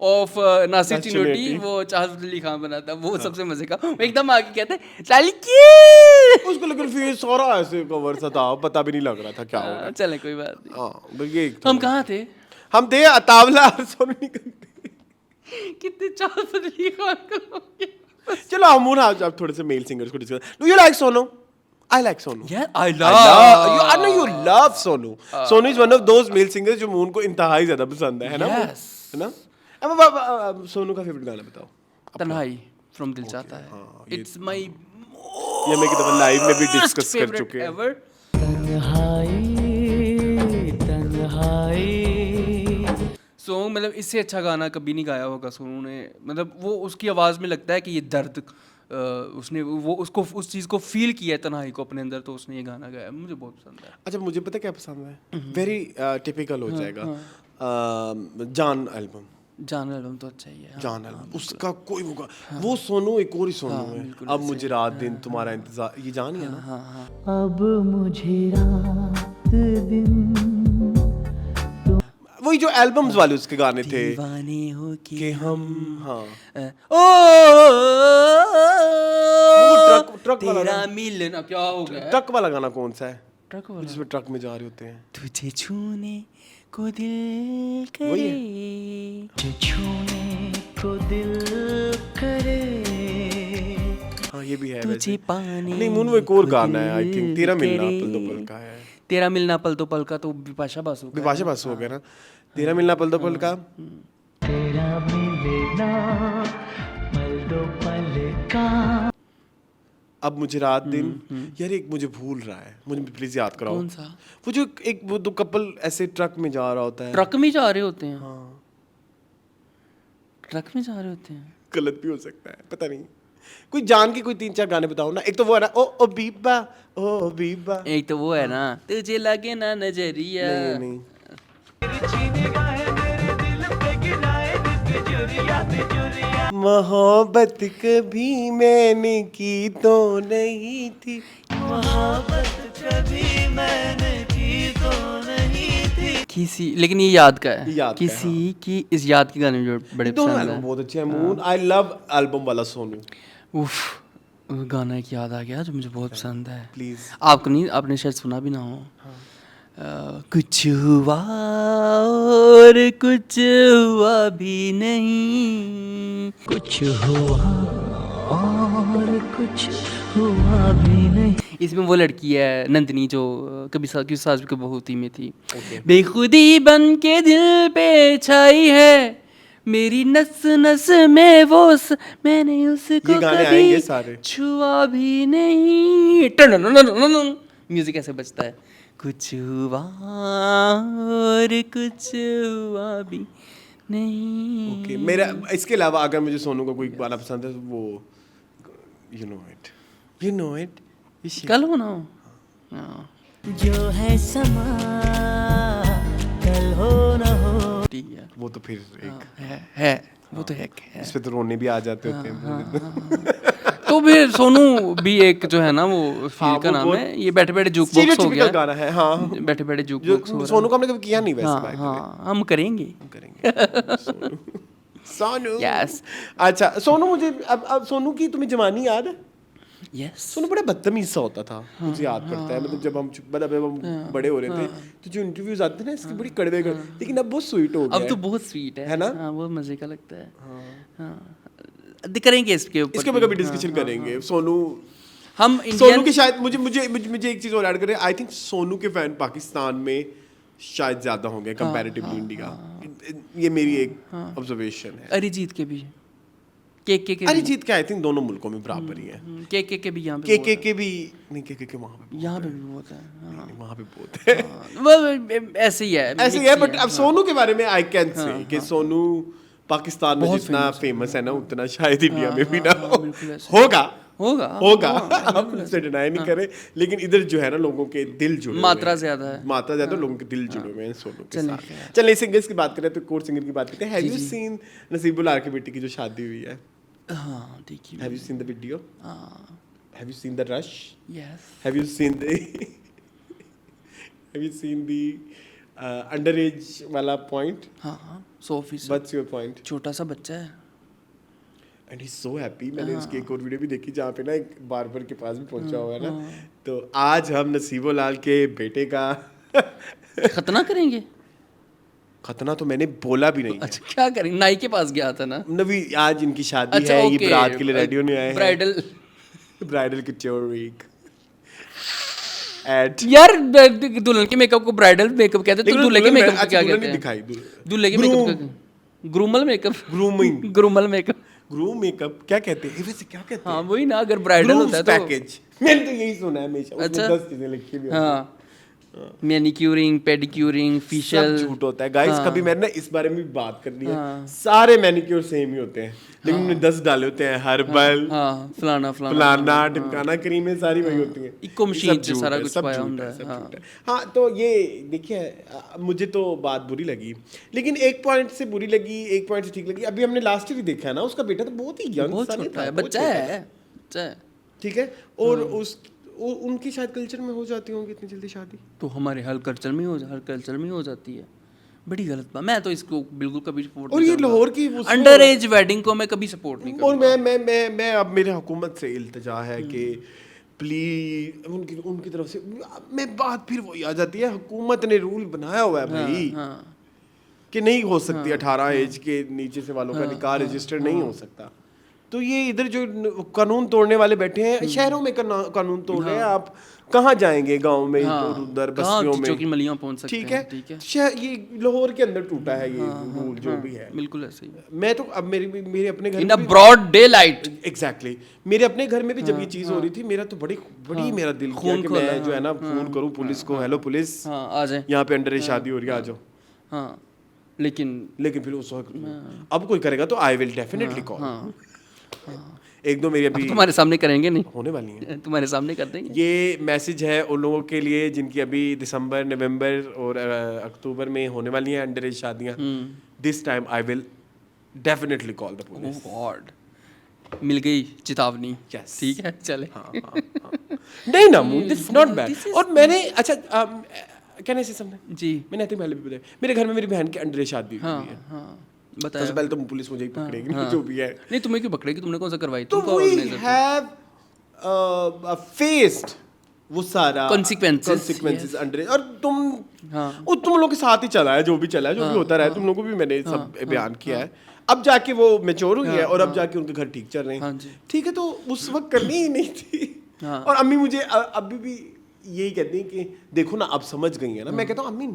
ऑफ नासिर चिनोटी, वो चाहत अली खान बनाता वो सबसे मजे का। वो एकदम आगे कहता है लाली की। उसको लेकिन फेस सारा ऐसे कवर सा था, पता भी नहीं लग रहा था क्या हो रहा है। चले कोई बात नहीं। हाँ ये हम कहाँ थे? हम थे अतावला और सोनू निगम थे। कितने चार बदली करोगे? चलो अमून आप थोड़े से मेल सिंगर्स को discuss. Do you like Sonu? I like Sonu. Yeah, I I love. I know you love Sonu. Sonu is one of those male singers जो मून को इंतहाई ज्यादा पसंद है ना? Yes. है ना? अब सोनू का फेवरेट गाना बताओ। तन्हाई from दिल चाहता है. हाँ, ये- It's my ये मैं कितना लाइव में भी डिस्कस कर favorite चुके हैं। ever. सॉन्ग मतलब इससे अच्छा गाना कभी नहीं गाया होगा सोनू ने, मतलब वो उसकी आवाज़ में लगता है कि ये दर्द उसने वो उसको उस चीज़ को फील किया है तन्हाई को अपने अंदर, तो उसने ये गाना गाया, मुझे बहुत पसंद है। अच्छा मुझे पता क्या पसंद है? वेरी टिपिकल हो जाएगा। जान एल्बम। जान एल्बम तो अच्छा ही है। जान एल्बम उसका कोई होगा वो सोनू एक और ही सोनू है। अब मुझे रात दिन तुम्हारा इंतजार, ये जान ही है ना? अब मुझे रात दिन वही जो एल्बम्स वाले उसके गाने थे दीवाने हो कि हम हाँ ओ ट्रक वाला तेरा ना? मिलना क्या हो गया? ट्रक वाला गाना कौन सा है ट्रक वाला जिसमें ट्रक में जा रहे होते हैं? तुझे छूने को दिल वही करे, छूने को दिल करे, हाँ ये भी है तुझे वैसे। पाने नहीं मून वो एक और को गाना है आई थिंक, तेरा मिलना करे। पल दो पल का है। तेरा मिलना पल तो पल का तो बिपाशा बासु का है। विपाशा बासु हो गया ना? तेरा मिलना पल दो पल का। तेरा मिलना पल दो पल का। अब मुझे रात दिन यार एक मुझे भूल रहा है, मुझे प्लीज याद कराओ। कौन सा? वो जो एक वो दो कपल ऐसे ट्रक में जा रहा होता है। ट्रक में जा रहे होते हैं? हाँ ट्रक में जा रहे होते हैं। गलत भी हो सकता है पता नहीं। कोई जान के कोई 3-4 गाने बताओ ना। एक तो वो है ना ओ बीबा ओ बीबा। एक तो वो है ना तुझे लगे ना नजरिया। नहीं नहीं मोहब्बत कभी मैंने की तो नहीं थी। किसी, लेकिन ये याद का है। याद का है, किसी की इस याद के गाने जो बड़े दोनों पसंद एल्बम है। बहुत अच्छे हैं। मून आई लव एल्बम वाला सोनू। उफ, वो गाना एक याद आ गया जो मुझे बहुत पसंद है। प्लीज आपको नहीं, आपने शायद सुना भी ना हो। कुछ हुआ और कुछ हुआ भी नहीं, कुछ हुआ और कुछ हुआ भी नहीं। इसमें वो लड़की है नंदिनी जो कभी सास भी बहू थी में थी। बेखुदी बन के दिल पे छाई है मेरी नस नस में वो मैंने उसको ये गाने आएंगे कभी सारे। छुआ भी नहीं। म्यूजिक ऐसे बजता है, कुछ हुआ और कुछ हुआ भी नहीं। ओके मेरा इसके अलावा अगर मुझे सोनू का कोई गाना पसंद है तो वो यू नो इट कल हो ना हो। हाँ, जो है समा कल हो न हो। ठीक है। वो तो फिर एक है वो तो है। इस पे तो रोने भी आ जाते होते हैं। तो फिर सोनू भी एक जो है ना वो फील हाँ, का वो नाम बहुत है। ये बैठे बैठे जुक बॉक्स हो गया। Stereotypical गाना है हाँ। बैठे बैठे जुक जो बॉक्स हो सोनू रहा का हमने कभी किया नहीं है। वैसे हाँ by the way। हाँ हम करेंगे। करेंगे सोनू Yes. अच्छा सोनू मुझे अब सोनू की तुम्हें जवानी याद है? यस। सोनू बड़ा बदतमीज सा होता था मुझे याद पड़ता है। मतलब जब हम बड़े हो रहे थे तो जो इंटरव्यूज आते थे ना इसके बड़ी कड़वे लेकिन अब बहुत स्वीट हो गया अब तो बहुत स्वीट है ना? हाँ, बहुत मजे का लगता है। हाँ करेंगे इसके ऊपर इसके ऊपर कभी डिस्कशन करेंगे। सोनू हम सोनू इंडियन की शायद मुझे एक चीज और ऐड करें। आई थिंक सोनू के फैन पाकिस्तान में शायद ज्यादा होंगे कंपैरेटिवली इंडिया। ये मेरी एक ऑब्जर्वेशन है। अरिजीत के भी, के भी। अरिजीत के आई थिंक दोनों मुल्कों में बराबर ही है। के भी यहाँ पे के भी नहीं के वहाँ पे यहाँ पे भी बहुत है। हाँ। वहाँ पे बहुत है। वो ऐसे ही है, ऐसे ही है बट अब सोनू के बारे में आई कैन से कि सोनू पाकिस्तान में बहुत जितना फेमस है ना उतना शायद इंडिया में भी ना हो। बिल्कुल ऐसे। होगा हम इससे डिनाई नहीं करें लेकिन इधर जो है ना लोगों के दिल जुड़े हुए मात्रा हैं। ज्यादा है। मात्रा ज्यादा लोगों के दिल जुड़े हुए हैं सोनू के चलिए, साथ। चलिए सिंगर्स की बात करें तो कोर सिंगर की बात करते हैं। हैव यू सीन नसीबुल आर की बेटी की जो शादी हुई है? हाँ देखिए। Have you seen the video? Have you seen the rush? Yes. Have you seen the underage वाला पॉइंट? हाँ 100%। What's your point? छोटा सा बच्चा है। And he so happy. मैंने उसकी एक और वीडियो भी देखी जहाँ पे ना एक बार्बर के पास भी पहुंचा हुआ है ना। तो आज हम नसीबो लाल के बेटे का खतना करेंगे। खतना तो मैंने बोला भी नहीं है। अच्छा क्या करें, नाई के पास गया था ना। नवी आज इनकी शादी अच्छा है, ये ओके, बारात के लिए रेडी होने आए हैं। Bridal. Bridal couture week at यार दुल्हन के मेकअप को ब्राइडल मेकअप कहते हैं, तो दूल्हे के मेकअप को क्या कहते हैं? दिखाई दूल्हे के मेकअप को ग्रूमल मेकअप, ग्रूमिंग ग्रूमल मेकअप। ग्रूम मेकअप क्या कहते हैं वैसे, क्या कहते हैं? हाँ वही ना, अगर ब्राइडल होता है तो पैकेज, मैंने तो यही सुना है हमेशा, उसमें अच्छा। 10 चीजें लिखी हुई होती हैं। हाँ मैनिक्यूरिंग, पेडिक्यूरिंग, सब फेशियल। झूठ होता है गाइस। कभी मैंने ना इस बारे में भी बात करनी है। सारे मैनिक्योर सेम ही होते हैं, लेकिन उन्हें 10 डाले होते हैं, हर्बल, हाँ फलाना फलाना टिमकाना क्रीमें सारी वही होती हैं। इको ये मशीन सब से झूठ सारा है, कुछ सब पाया झूठ ਹੁੰਦਾ है, है, सब हाँ। झूठ है। हाँ तो ये देखिए, मुझे तो बात बुरी लगी, लेकिन एक पॉइंट से बुरी लगी, एक पॉइंट से ठीक लगी। अभी हमने लास्ट ईयर देखा है ना, उसका बेटा तो बहुत ही यंग बहुत सा नहीं छोटा था, है, बहुत बच्चा छोटा है, बच्चा है। ठीक है। और उनकी शायद कल्चर में हो जाती होंगी इतनी जल्दी शादी। तो हमारे हर कल्चर में हो जाती है। बड़ी गलत बात, मैं तो इसको बिल्कुल कभी सपोर्ट और ये लाहौर की अंडर एज वेडिंग को मैं कभी सपोर्ट नहीं और करूंगा। मैं अब मेरे हुकूमत से इल्तिजा है कि प्लीज उनकी तरफ से, मैं बात फिर वही आ जाती है, हुकूमत ने रूल बनाया हुआ है भाई कि नहीं हो सकती 18 एज के नीचे से वालों का निकाह रजिस्टर नहीं हो सकता। तो ये इधर जो कानून तोड़ने वाले बैठे हैं, शहरों में कानून तोड़ रहे हैं, आप कहाँ जाएंगे? गांव में उधर बस्तियों में चौकी मलियां पहुंच सकते ठीक हैं, है, ठीक है। ये लाहौर के अंदर टूटा है ये रूल जो भी है, बिल्कुल ऐसे ही। मैं तो अब मेरे अपने घर इन अ में ब्रॉड डे लाइट। एग्जैक्टली मेरे अपने घर में भी जब ये चीज हो रही थी, मेरा तो बड़ी मेरा दिल किया कि मैं जो है ना फोन करूं पुलिस को, हेलो पुलिस, हाँ आ जाए, यहाँ पे अंडर एज शादी हो रही है, आ जाओ। हाँ लेकिन फिर उस वक्त अब कोई करेगा तो आई विल डेफिनेटली कॉल। एक दो मेरी अभी तुम्हारे सामने करेंगे नहीं, होने वाली हैं। तुम्हारे सामने कर देंगे। ये मैसेज है उन लोगों के लिए जिनकी अभी दिसंबर, नवंबर और अक्टूबर में होने वाली हैं अंडर एज शादियां। This time I will definitely call the police. Oh god, मिल गई चेतावनी। Yes. ठीक है चले। नहीं ना मून, दिस इज नॉट बैड। और मैंने अच्छा कहने से समझे जी मैंने पहले भी बताया, मेरे घर में मेरी बहन की अंडर एज शादी हुई है। बताया। सबसे पहले तो पुलिस मुझे ही पकड़ेगी, जो भी है। नहीं तुम्हें क्यों पकड़ेगी, तुमने कौन सा करवाई? तो तुम वी हैव फेस्ड वो सारा Consequences, अंडर, और तुम लोग के साथ ही चला है, जो भी चला है, जो भी होता रहा है, तुम लोगों को भी मैंने सब बयान किया है। अब जाके वो मैच्योर हुई है और अब जाके उनके घर ठीक चल रहे हैं, ठीक है। तो उस वक्त करनी ही नहीं थी। और अम्मी मुझे अभी भी यही कहती हैं कि देखो ना अब समझ गई है ना। मैं कहता हूँ अम्मी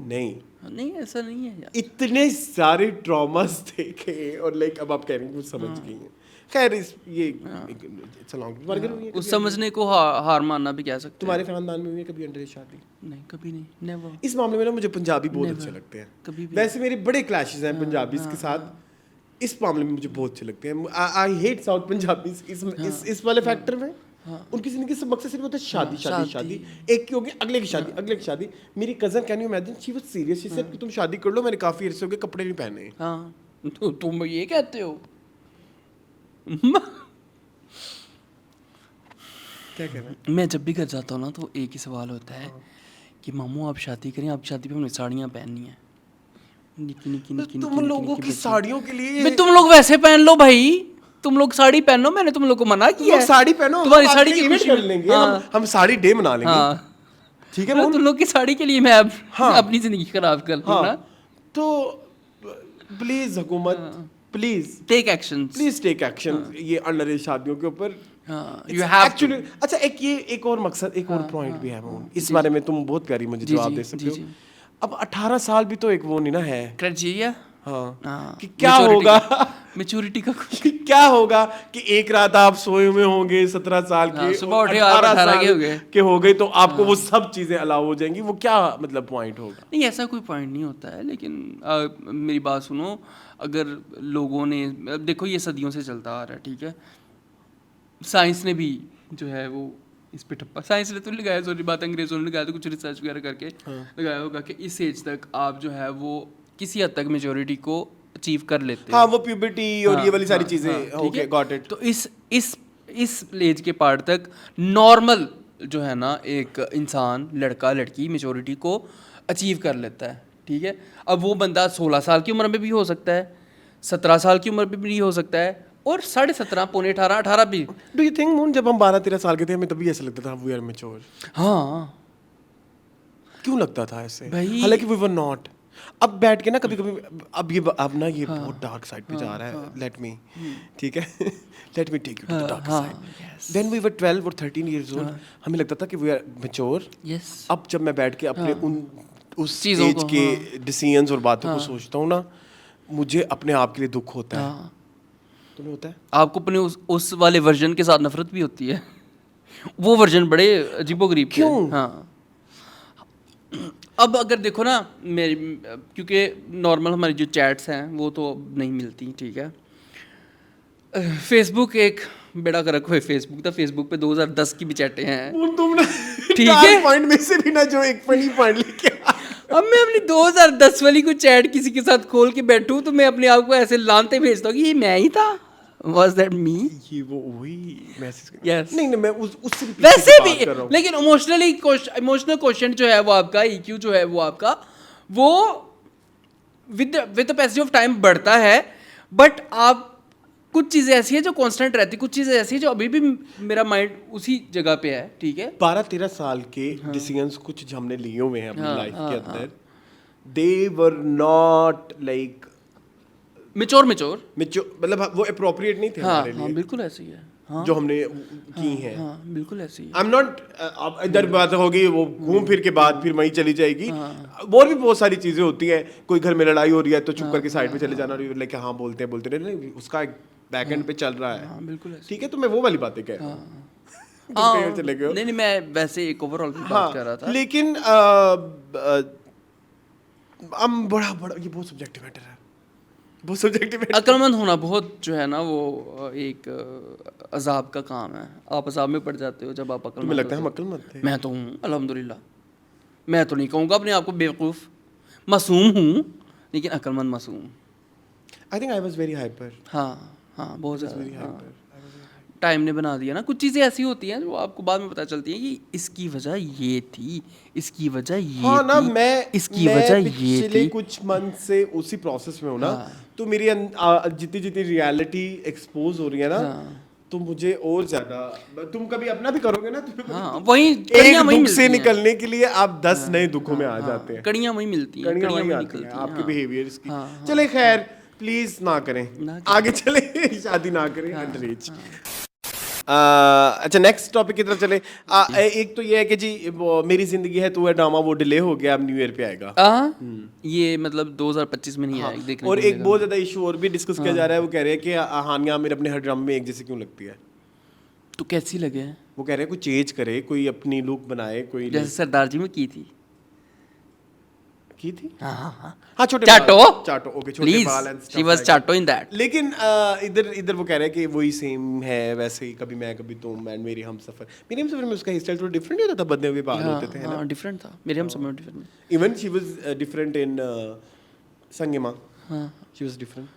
नहीं ऐसा नहीं है यार, इतने सारे ट्रॉमास देखे और लाइक अब आप कह रही हैं कुछ समझ गई हैं। खैर ये इट्स अ लॉन्ग बात हुई है। उस समझने को हार मानना भी कह सकते हैं। तुम्हारे खानदान में हुई है कभी अंडर एज शादी? नहीं कभी नहीं, नेवर। इस मामले में ना मुझे पंजाबी बहुत अच्छे लगते हैं, कभी भी। वैसे मेरे बड़े क्लैशेस हैं पंजाबीज के साथ, इस मामले में मुझे बहुत अच्छे लगते हैं। आई हेट साउथ पंजाबीज इस वाले फैक्टर में। उनकी जिंदगी से मकसद सिर्फ होता है शादी शादी शादी, एक की होगी अगले की शादी, अगले की शादी। मेरी cousin can you imagine, she was serious, she said कि तुम शादी कर लो, मैंने काफी अरसे हो गए कपड़े नहीं पहने। हाँ तो तुम ये कहते हो? क्या कह रहे हैं? मैं जब भी घर जाता हूँ ना तो एक ही सवाल होता है कि मामू आप शादी करें, आप शादी पे हमने साड़ियाँ पहननी है। निकी निकी निकी तुम लोगों की साड़ियों के लिए तुम लोग वैसे पहन लो भाई, तुम लोग साड़ी पहनो, मैंने तुम लोग को मना किया है। साड़ी पहनो, तुम्हारी साड़ी की इवेंट खुशी कर लेंगे, हम साड़ी डे मना लेंगे। ठीक है, तुम लोग की साड़ी के लिए मैं अब अपनी जिंदगी खराब कर लूँ ना। तो प्लीज हुकूमत, please take action, please take action ये अंडर एज शादियों के ऊपर। यू हैव एक्चुअली अच्छा एक और मकसद, एक और पॉइंट भी है मोहन, इस बारे में तुम बहुत प्यारी मुझे जवाब दे सकते हो। अब 18 साल भी तो एक वो नहीं ना है क्राइटेरिया। हाँ कि क्या होगा मैच्योरिटी का कुछ कि क्या होगा कि एक रात आप सोए हुए होंगे 17 साल के, सुबह उठे 18 साल के हो गए तो आपको वो सब चीजें अलाउ हो जाएंगी, वो क्या मतलब पॉइंट होगा? नहीं ऐसा कोई पॉइंट नहीं होता है, लेकिन मेरी बात सुनो, अगर लोगों ने देखो ये सदियों से चलता आ रहा है, ठीक है, साइंस ने भी जो है वो इस पे ठप्पा, साइंस ने तो लगाया, सॉरी बात अंग्रेजों ने लगाया, तो कुछ रिसर्च वगैरह करके लगाया होगा कि इस एज तक आप जो है वो किसी हद तक मेजोरिटी को अचीव कर लेते हैं। हाँ वो प्यूबर्टी और ये वाली सारी चीजें, ओके गॉट इट। तो इस एज के पार्ट तक नॉर्मल जो है ना एक इंसान, लड़का लड़की मेजोरिटी को अचीव कर लेता है, ठीक है। अब वो बंदा 16 साल की उम्र में भी हो सकता है, 17 साल की उम्र में भी हो सकता है, और 17.5 पौने 18 भी। डू यू थिंक मून जब हम 12-13 साल के थे हमें तभी ऐसा लगता था वी आर मैच्योर? हाँ क्यों लगता था ऐसे? भाई हालांकि वी वर नॉट। अब बैठ के ना कभी कभी अब ना ये बहुत डार्क साइड पे जा रहा है, लेट मी, ठीक है, let me take you to the dark side. When we were 12 और 13 इयर्स ओल्ड, हमें लगता था कि वी आर मैच्योर। यस, अब जब मैं बैठ के अपने उस चीज़ों एज को, के डिसीजंस और बातों को सोचता हूँ ना, मुझे अपने आप के लिए दुख होता है। तुम्हें होता है? आपको अपने उस वाले वर्जन के साथ नफरत भी होती है। वो वर्जन बड़े अजीबोगरीब के हैं। क्यों? हाँ, अब अगर देखो ना मेरी, क्योंकि नॉर्मल हमारी जो चैट्स हैं वो तो अब नहीं मिलती, ठीक है। फेसबुक एक बेड़ा गर्क हुए फेसबुक था। फेसबुक पे 2010 की भी चैटें हैं, तुम ना ठीक है। पॉइंट में से भी ना जो एक फनी पॉइंट लेके अब मैं अपनी 2010 वाली कोई चैट किसी के साथ खोल के बैठूं तो मैं अपने आप को ऐसे लानते भेजता हूँ कि ये मैं ही था। Was that me? ये वो वही मैसेज Yes. नहीं मैं उससे भी पीछे वैसे की भी, बात कर रहा हूँ। लेकिन इमोशनल क्वेश्चन जो है वो आपका EQ जो है वो आपका वो with the passage of time बढ़ता है, बट आप कुछ चीज़ें ऐसी है जो कांस्टेंट रहती, कुछ चीज़ें ऐसी है जो अभी भी मेरा माइंड उसी जगह पे है, ठीक है। 12-13 साल के डिसीजंस कुछ जो हमने लिए हुए हैं अपनी लाइफ के अंदर, दे वर नॉट लाइक मेच्योर मतलब वो अप्रोप्रिएट नहीं थे हमारे लिए, बिल्कुल ऐसे ही है। जो हमने की हैं। बिल्कुल ऐसे ही है। आई एम नॉट, अब इधर बात होगी वो घूम फिर के बाद फिर वहीं चली जाएगी। और भी बहुत सारी चीजें होती हैं, कोई घर में लड़ाई हो रही है तो चुप करके साइड में चले जाना, लाइक हाँ बोलते नहीं, उसका बैक एंड पे चल रहा है, बिल्कुल ठीक है। तो मैं वो वाली बातें कह रहा हूँ, तुम कहीं और चले गए हो। नहीं, मैं वैसे एक ओवरऑल की बात कर रहा था। लेकिन हम बड़ा ये बहुत सब्जेक्टिव मैटर है, बहुत सब्जेक्टिव मैटर। अक्लमंद होना बहुत जो है ना वो एक अजाब का काम है। आप अजाब में पड़ जाते हो जब आप अक्लमंद तुम्हें लगता है हम होते हो। अक्लमंद थे? मैं तो हूँ अल्हम्दुलिल्लाह। मैं तो नहीं कहूँगा अपने आप को बेवकूफ़, मासूम हूँ, लेकिन अक्लमंद मासूम। I think I was very hyper. हाँ बहुत ज़्यादा। टाइम ने बना दिया ना, कुछ चीज़ें ऐसी होती हैं जो आपको बाद में पता चलती हैं कि इसकी वजह ये थी, इसकी वजह ये हाँ ना, थी, इसकी वजह ये पिछले थी। कुछ मंथ से उसी प्रोसेस में हूँ ना, तो मेरी जितनी रियलिटी एक्सपोज हो रही है ना, तो मुझे और ज्यादा, तुम कभी अपना भी करोगे ना, तुम्हें वही एक कड़ियाँ वही दुख मिलती से हैं। निकलने के लिए आप 10 नए दुखों में आ जाते हैं। कड़ियाँ वही मिलती हैं, कड़ियाँ कड़ियाँ वही वही आती हैं निकलती हैं। आपके बिहेवियर्स की। चले खैर, प्लीज ना करें, आगे चले, शादी ना करें अंडरएज। अच्छा नेक्स्ट टॉपिक की तरफ चले। एक तो ये है कि जी मेरी जिंदगी है तू है ड्रामा, वो डिले हो गया, अब न्यू ईयर पे आएगा। ये मतलब 2025 में नहीं आएगा, देखने और को एक मिलेगा। बहुत ज्यादा इशू और भी डिस्कस किया जा रहा है, वो कह रहे हैं कि हानिया मेरे अपने हर ड्रामे में एक जैसे क्यों लगती है। तो कैसी लगे? वो कह रहे हैं कोई चेंज करे, कोई अपनी लुक बनाए, कोई जैसे सरदार जी में की थी। की थी। हाँ, छोटे चाटो चाटो ओके, छोटे प्लीज, बाल एंड शी वाज चाटो इन दैट। लेकिन इधर वो कह रहे हैं कि वही सेम है, वैसे ही कभी मैं कभी तुम एंड मेरी हमसफर। मेरी हमसफर में उसका हेयर स्टाइल थोड़ा डिफरेंट होता था, बदले हुए बाल होते थे, है ना। डिफरेंट था मेरे हम समय different. Even she was different in Sangemah. She was different.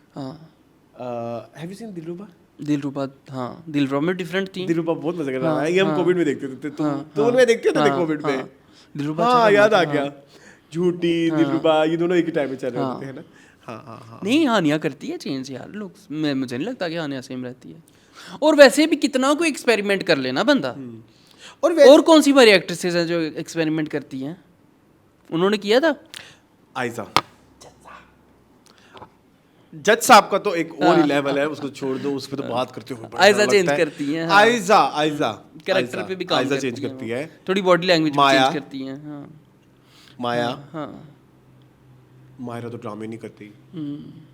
Have you seen Dilruba? Dilruba में डिफरेंट थी। दिलरुबा बहुत मजा कर रहा है, ये हम कोविड में देखते थे, तो उनमें देखते थे कोविड में। दिलरुबा हाँ याद आ गया, झूठी दिलरुबा ये दोनों एक ही टाइम में चल रहे होते हैं ना। हाँ नहीं, हानिया करती है चेंज यार लोग, मुझे नहीं लगता कि हानिया सेम रहती है। और वैसे भी कितना कोई एक्सपेरिमेंट कर लेना बंदा। और कौन सी बारी एक्ट्रेसेस हैं जो एक्सपेरिमेंट करती हैं? उन्होंने किया था आयजा, जज साहब का तो एक और ही लेवल है, उसको छोड़ दो, उस पर तो बात करते हो। आयजा चेंज करती हैं। आयजा कैरेक्टर पे भी काम आयजा चेंज करती है, थोड़ी बॉडी लैंग्वेज चेंज करती हैं। माया मायरा तो ड्रामे नहीं करती।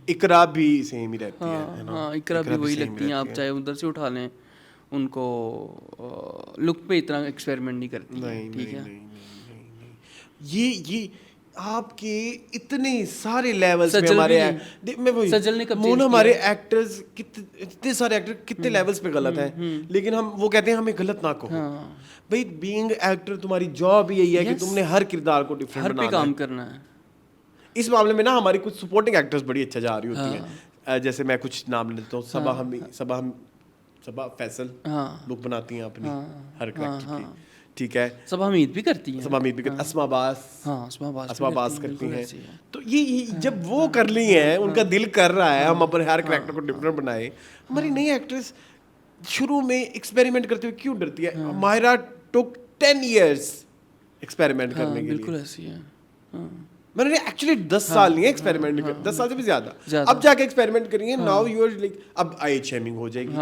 इकरा भी सेम ही रहती है ना। इकरा भी वही लगती हैं, आप चाहे उधर से उठा लें उनको, लुक पे इतना एक्सपेरिमेंट नहीं करती हैं, ठीक है। ये आपके इतने सारे लेवल्स पे हमारे मैं वही सजल ने कब हमारे एक्टर्स इतने सारे एक्टर कितने लेवल्स पे गलत हैं, लेकिन हम वो कहते हैं हमें गलत ना कहो। भाई बीइंग एक्टर तुम्हारी जॉब ही यही है कि तुमने हर किरदार को डिफरेंट हर पे काम करना है। इस मामले में ना हमारी कुछ सपोर्टिंग एक्टर्स बड़ी अच्छा जा रही होती हैं। जैसे मैं कुछ नाम लेता हूँ, सबा फैसल लुक बनाती हैं अपनी हर कैरेक्टर की, ठीक है। सबा हमीद भी करती हैं, सबा हमीद भी करती, अस्मा बास करती हैं। तो ये जब वो कर ली हैं, उनका दिल कर रहा है हम अपने हर कैरेक्टर को डिफरेंट बनाए। हमारी नई एक्ट्रेस शुरू में एक्सपेरिमेंट करते हुए क्यों डरती है? मायरा टुक 10 years एक्सपेरिमेंट करने के लिए। बिल्कुल ऐसी है। मैंने एक्चुअली 10 साल नहीं है एक्सपेरिमेंट कर, 10 साल से भी ज्यादा अब जाके एक्सपेरिमेंट करेंगे। नाउ यू आर लाइक अब आई शेमिंग हो जाएगी।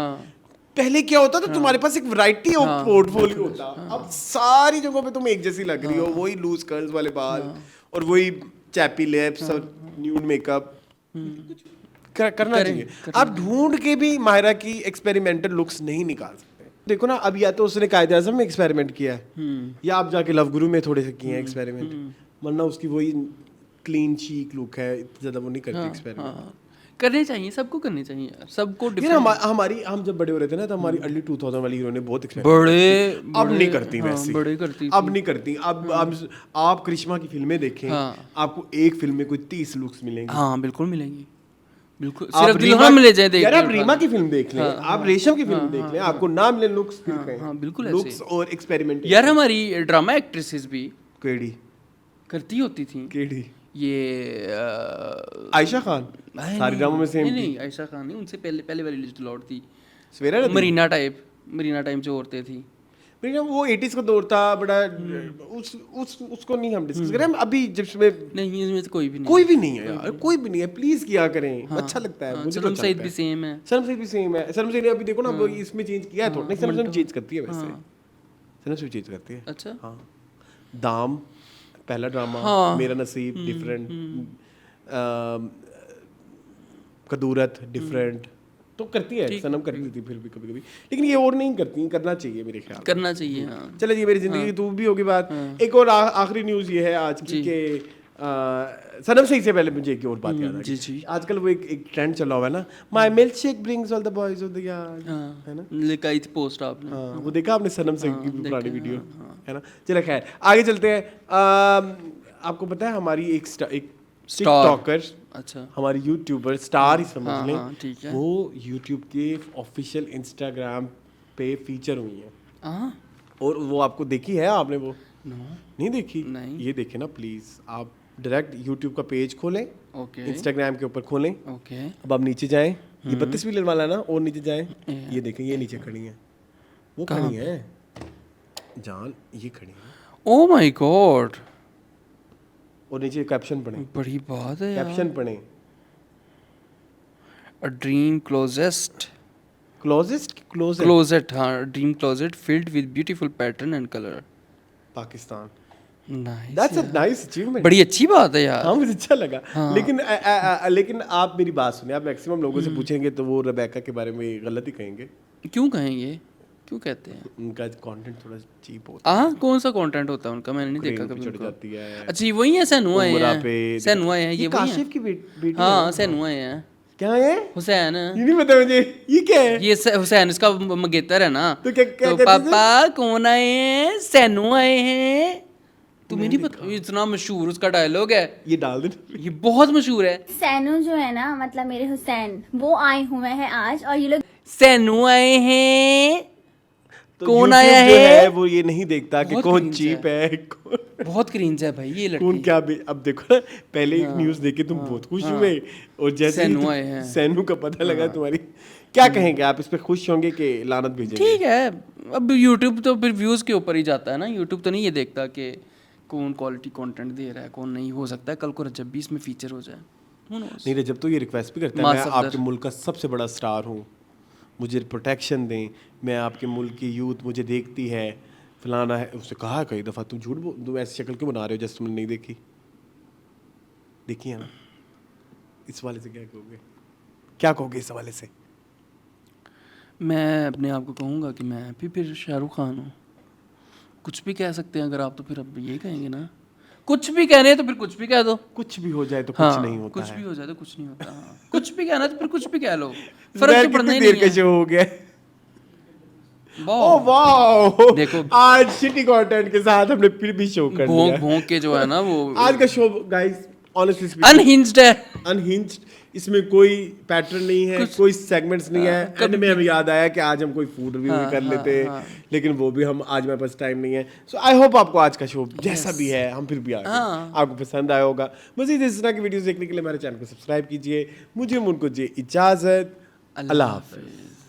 पहले क्या होता था, तुम्हारे पास एक वैरायटी ऑफ पोर्टफोलियो होता, अब सारी जगहों पे तुम एक जैसी लग रही हो, वही लूज कर्ल्स वाले बाल और वही चैपी लिप्स और न्यूड मेकअप। करना चाहिए। आप ढूंढ के भी माहिरा की एक्सपेरिमेंटल लुक्स नहीं निकाल सकते। देखो ना, अब या तो उसने कायदे आज़म में एक्सपेरिमेंट किया है या आप जाके लव गुरु में थोड़े से किए हैं एक्सपेरिमेंट, वरना उसकी वही क्लीन शीक लुक है, इतना ज्यादा वो नहीं करती एक्सपेरिमेंट। करने चाहिए, सबको करने चाहिए यार, सबको यार डिफरेंट। हमारी हम जब बड़े हो रहे थे ना, तो हमारी अर्ली 2000 वाली हीरो ने बहुत एक्सपेरिमेंट बड़े अब नहीं करती वैसे, बड़े करती अब नहीं करती। अब आप करिश्मा की फिल्में देखें, आपको एक फिल्म में कोई 30 लुक्स मिलेंगे। हाँ बिल्कुल मिलेंगी, बिल्कुल। आप सिर्फ रीमा दिल में ले जाए देख यार, आप रीमा की फिल्म देख लें, आप रेशम की फिल्म देख लें, आपको ना मिले लुक्स दिखें। हाँ बिल्कुल लुक्स और एक्सपेरिमेंट। यार हमारी ड्रामा एक्ट्रेसेस भी केडी करती होती थी केडी ये आयशा खान सारी ड्रामों में सेम नहीं, नहीं आयशा खान नहीं, उनसे पहले वाली लिस्ट लॉर्ड थी, सवेरा मरीना टाइम जो औरतें थी। वो 80s का दौर था बड़ा, उसको नहीं हम डिस्कस करें अभी। जिसमें नहीं, इसमें तो कोई भी नहीं है यार, कोई भी नहीं है, प्लीज किया करें, अच्छा लगता है मुझे। सनम सईद भी सेम है, सनम सईद भी सेम है। सनम सईद ने अभी देखो ना, वो इसमें चेंज किया है थोड़ा, नहीं सनम सईद चेंज करती है वैसे, सनम सईद चेंज करती है। अच्छा हाँ, दाम पहला ड्रामा, मेरा नसीब डिफरेंट, कदूरत डिफरेंट, तो करती है सनम, करती थी फिर भी कभी कभी, लेकिन ये और नहीं करती। करना चाहिए मेरे ख्याल, करना चाहिए। हाँ चले जी, मेरी जिंदगी की तू भी होगी बात। एक और आखिरी न्यूज़ ये है आज की कि सनम सईद से पहले मुझे एक और बात याद आ गई। जी। आजकल वो एक ट्रेंड चला हुआ है ना, my milk shake brings all the boys of the yard, है ना, लिखाई थी पोस्ट आपने। हाँ, वो देखा आपने सनम सईद की पुरानी वीडियो, है ना। चलो खैर आगे चलते हैं। आपको पता है हमारी एक टिकटॉकर, अच्छा हमारी यूट्यूबर स्टार ही समझ लें, ठीक है, वो यूट्यूब के ऑफिशियल इंस्टाग्राम पे फीचर हुई है। और वो आपको देखी है आपने? वो नहीं देखी? नहीं। ये देखे ना प्लीज, आप डायरेक्ट यूट्यूब का पेज खोलें, ओके, इंस्टाग्राम के ऊपर खोलें, ओके, अब आप नीचे जाएं, ये 32 मिलियन वाला ना, और नीचे जाएं, ये देखें, ये नीचे खड़ी है, वो खड़ी है जान, ये खड़ी है। ओ माय गॉड, और नीचे कैप्शन पढ़ें, बड़ी बात है यार, कैप्शन पढ़ें, अ ड्रीम क्लोजेस्ट, हाँ, dream closet filled with beautiful pattern and colour, Pakistan. Nice, that's a nice achievement, बड़ी अच्छी बात है यार। हाँ मुझे अच्छा लगा। लेकिन आप मेरी बात सुनिए, आप मैक्सिमम लोगों से पूछेंगे तो वो रेबेका के बारे में गलत ही कहेंगे। क्यों कहेंगे, क्यों कहते हैं? उनका कंटेंट थोड़ा चीप होता है। कौन सा कंटेंट होता है उनका? मैंने नहीं देखा कभी चढ़ जाती है। अच्छा ये वही है, सैनू आए हैं, ये काशिफ की बेटी। हाँ सैनू आए हैं। क्या है? हुसैन। ये नहीं पता मुझे, ये क्या है? ये हुसैन इसका मंगेतर है ना। तो क्या पापा कौन आए हैं? सैनू आए हैं। तुम्हें नहीं पता? इतना मशहूर उसका डायलॉग है, ये डाल दे, ये बहुत मशहूर है। सैनू जो है ना, मतलब मेरे हुसैन, वो आए हुए हैं आज, और ये लोग सैनू आए हैं। तो कौन आया जो है? वो ये नहीं देखता कि कौन चीप है, बहुत क्रिंज है भाई ये लड़की। कौन क्या अब देखो ना, पहले एक न्यूज़ देख के तुम बहुत खुश हुए, और जैसे सैनू आए हैं, सैनू का पता लगा तुम्हारी, क्या कहेंगे आप? इस पे खुश होंगे कि लानत भेजेंगे? ठीक है, अब यूट्यूब तो फिर व्यूज़ के ऊपर ही जाता है ना। यूट्यूब तो नहीं ये देखता कि कौन क्वालिटी कंटेंट दे रहा है, कौन नहीं। हो सकता है कल को रजब भी इसमें फीचर हो जाए, नहीं रजब तो ये रिक्वेस्ट भी करता है, मैं आपके मुल्क का सबसे बड़ा स्टार हूँ, मुझे प्रोटेक्शन दें, मैं आपके मुल्क की यूथ मुझे देखती है, फलाना है। उससे कहा कई दफ़ा, तुम झूठ बोल, तुम ऐसी शक्ल क्यों बना रहे हो जैसे तुमने नहीं देखी? देखी है ना? इस वाले से क्या कहोगे, क्या कहोगे इस हवाले से? मैं अपने आप को कहूँगा कि मैं भी फिर शाहरुख खान हूँ। कुछ भी कह सकते हैं अगर आप, तो फिर अब ये कहेंगे ना, कुछ भी कहने हैं तो फिर कुछ भी कह दो। कुछ भी हो जाए तो कुछ नहीं होता, कुछ भी हो जाए तो कुछ नहीं होता। हाँ। कुछ भी कहना तो फिर कुछ भी कह लो, फर्क तो पड़ना ही नहीं है। शो हो गया। ओह वाओ, देखो आज शिटी कंटेंट के साथ हमने फिर भी शो कर लिया। भोंक के जो है ना वो आज का show guys honestly speaking unhinged है, अनहिंज्ड। इसमें कोई पैटर्न नहीं है, कोई सेगमेंट्स नहीं है। एंड में हमें याद आया कि आज हम कोई फूड रिव्यू कर लेते, लेकिन वो भी हम आज मेरे पास टाइम नहीं है। सो आई होप आपको आज का शो जैसा भी है, हम फिर भी आ गए, आपको पसंद आया होगा। मज़ीद इस तरह की वीडियोस देखने के लिए हमारे चैनल को सब्सक्राइब कीजिए। मुझे उनको दीजिए इजाज़त, अल्लाह हाफ़िज़।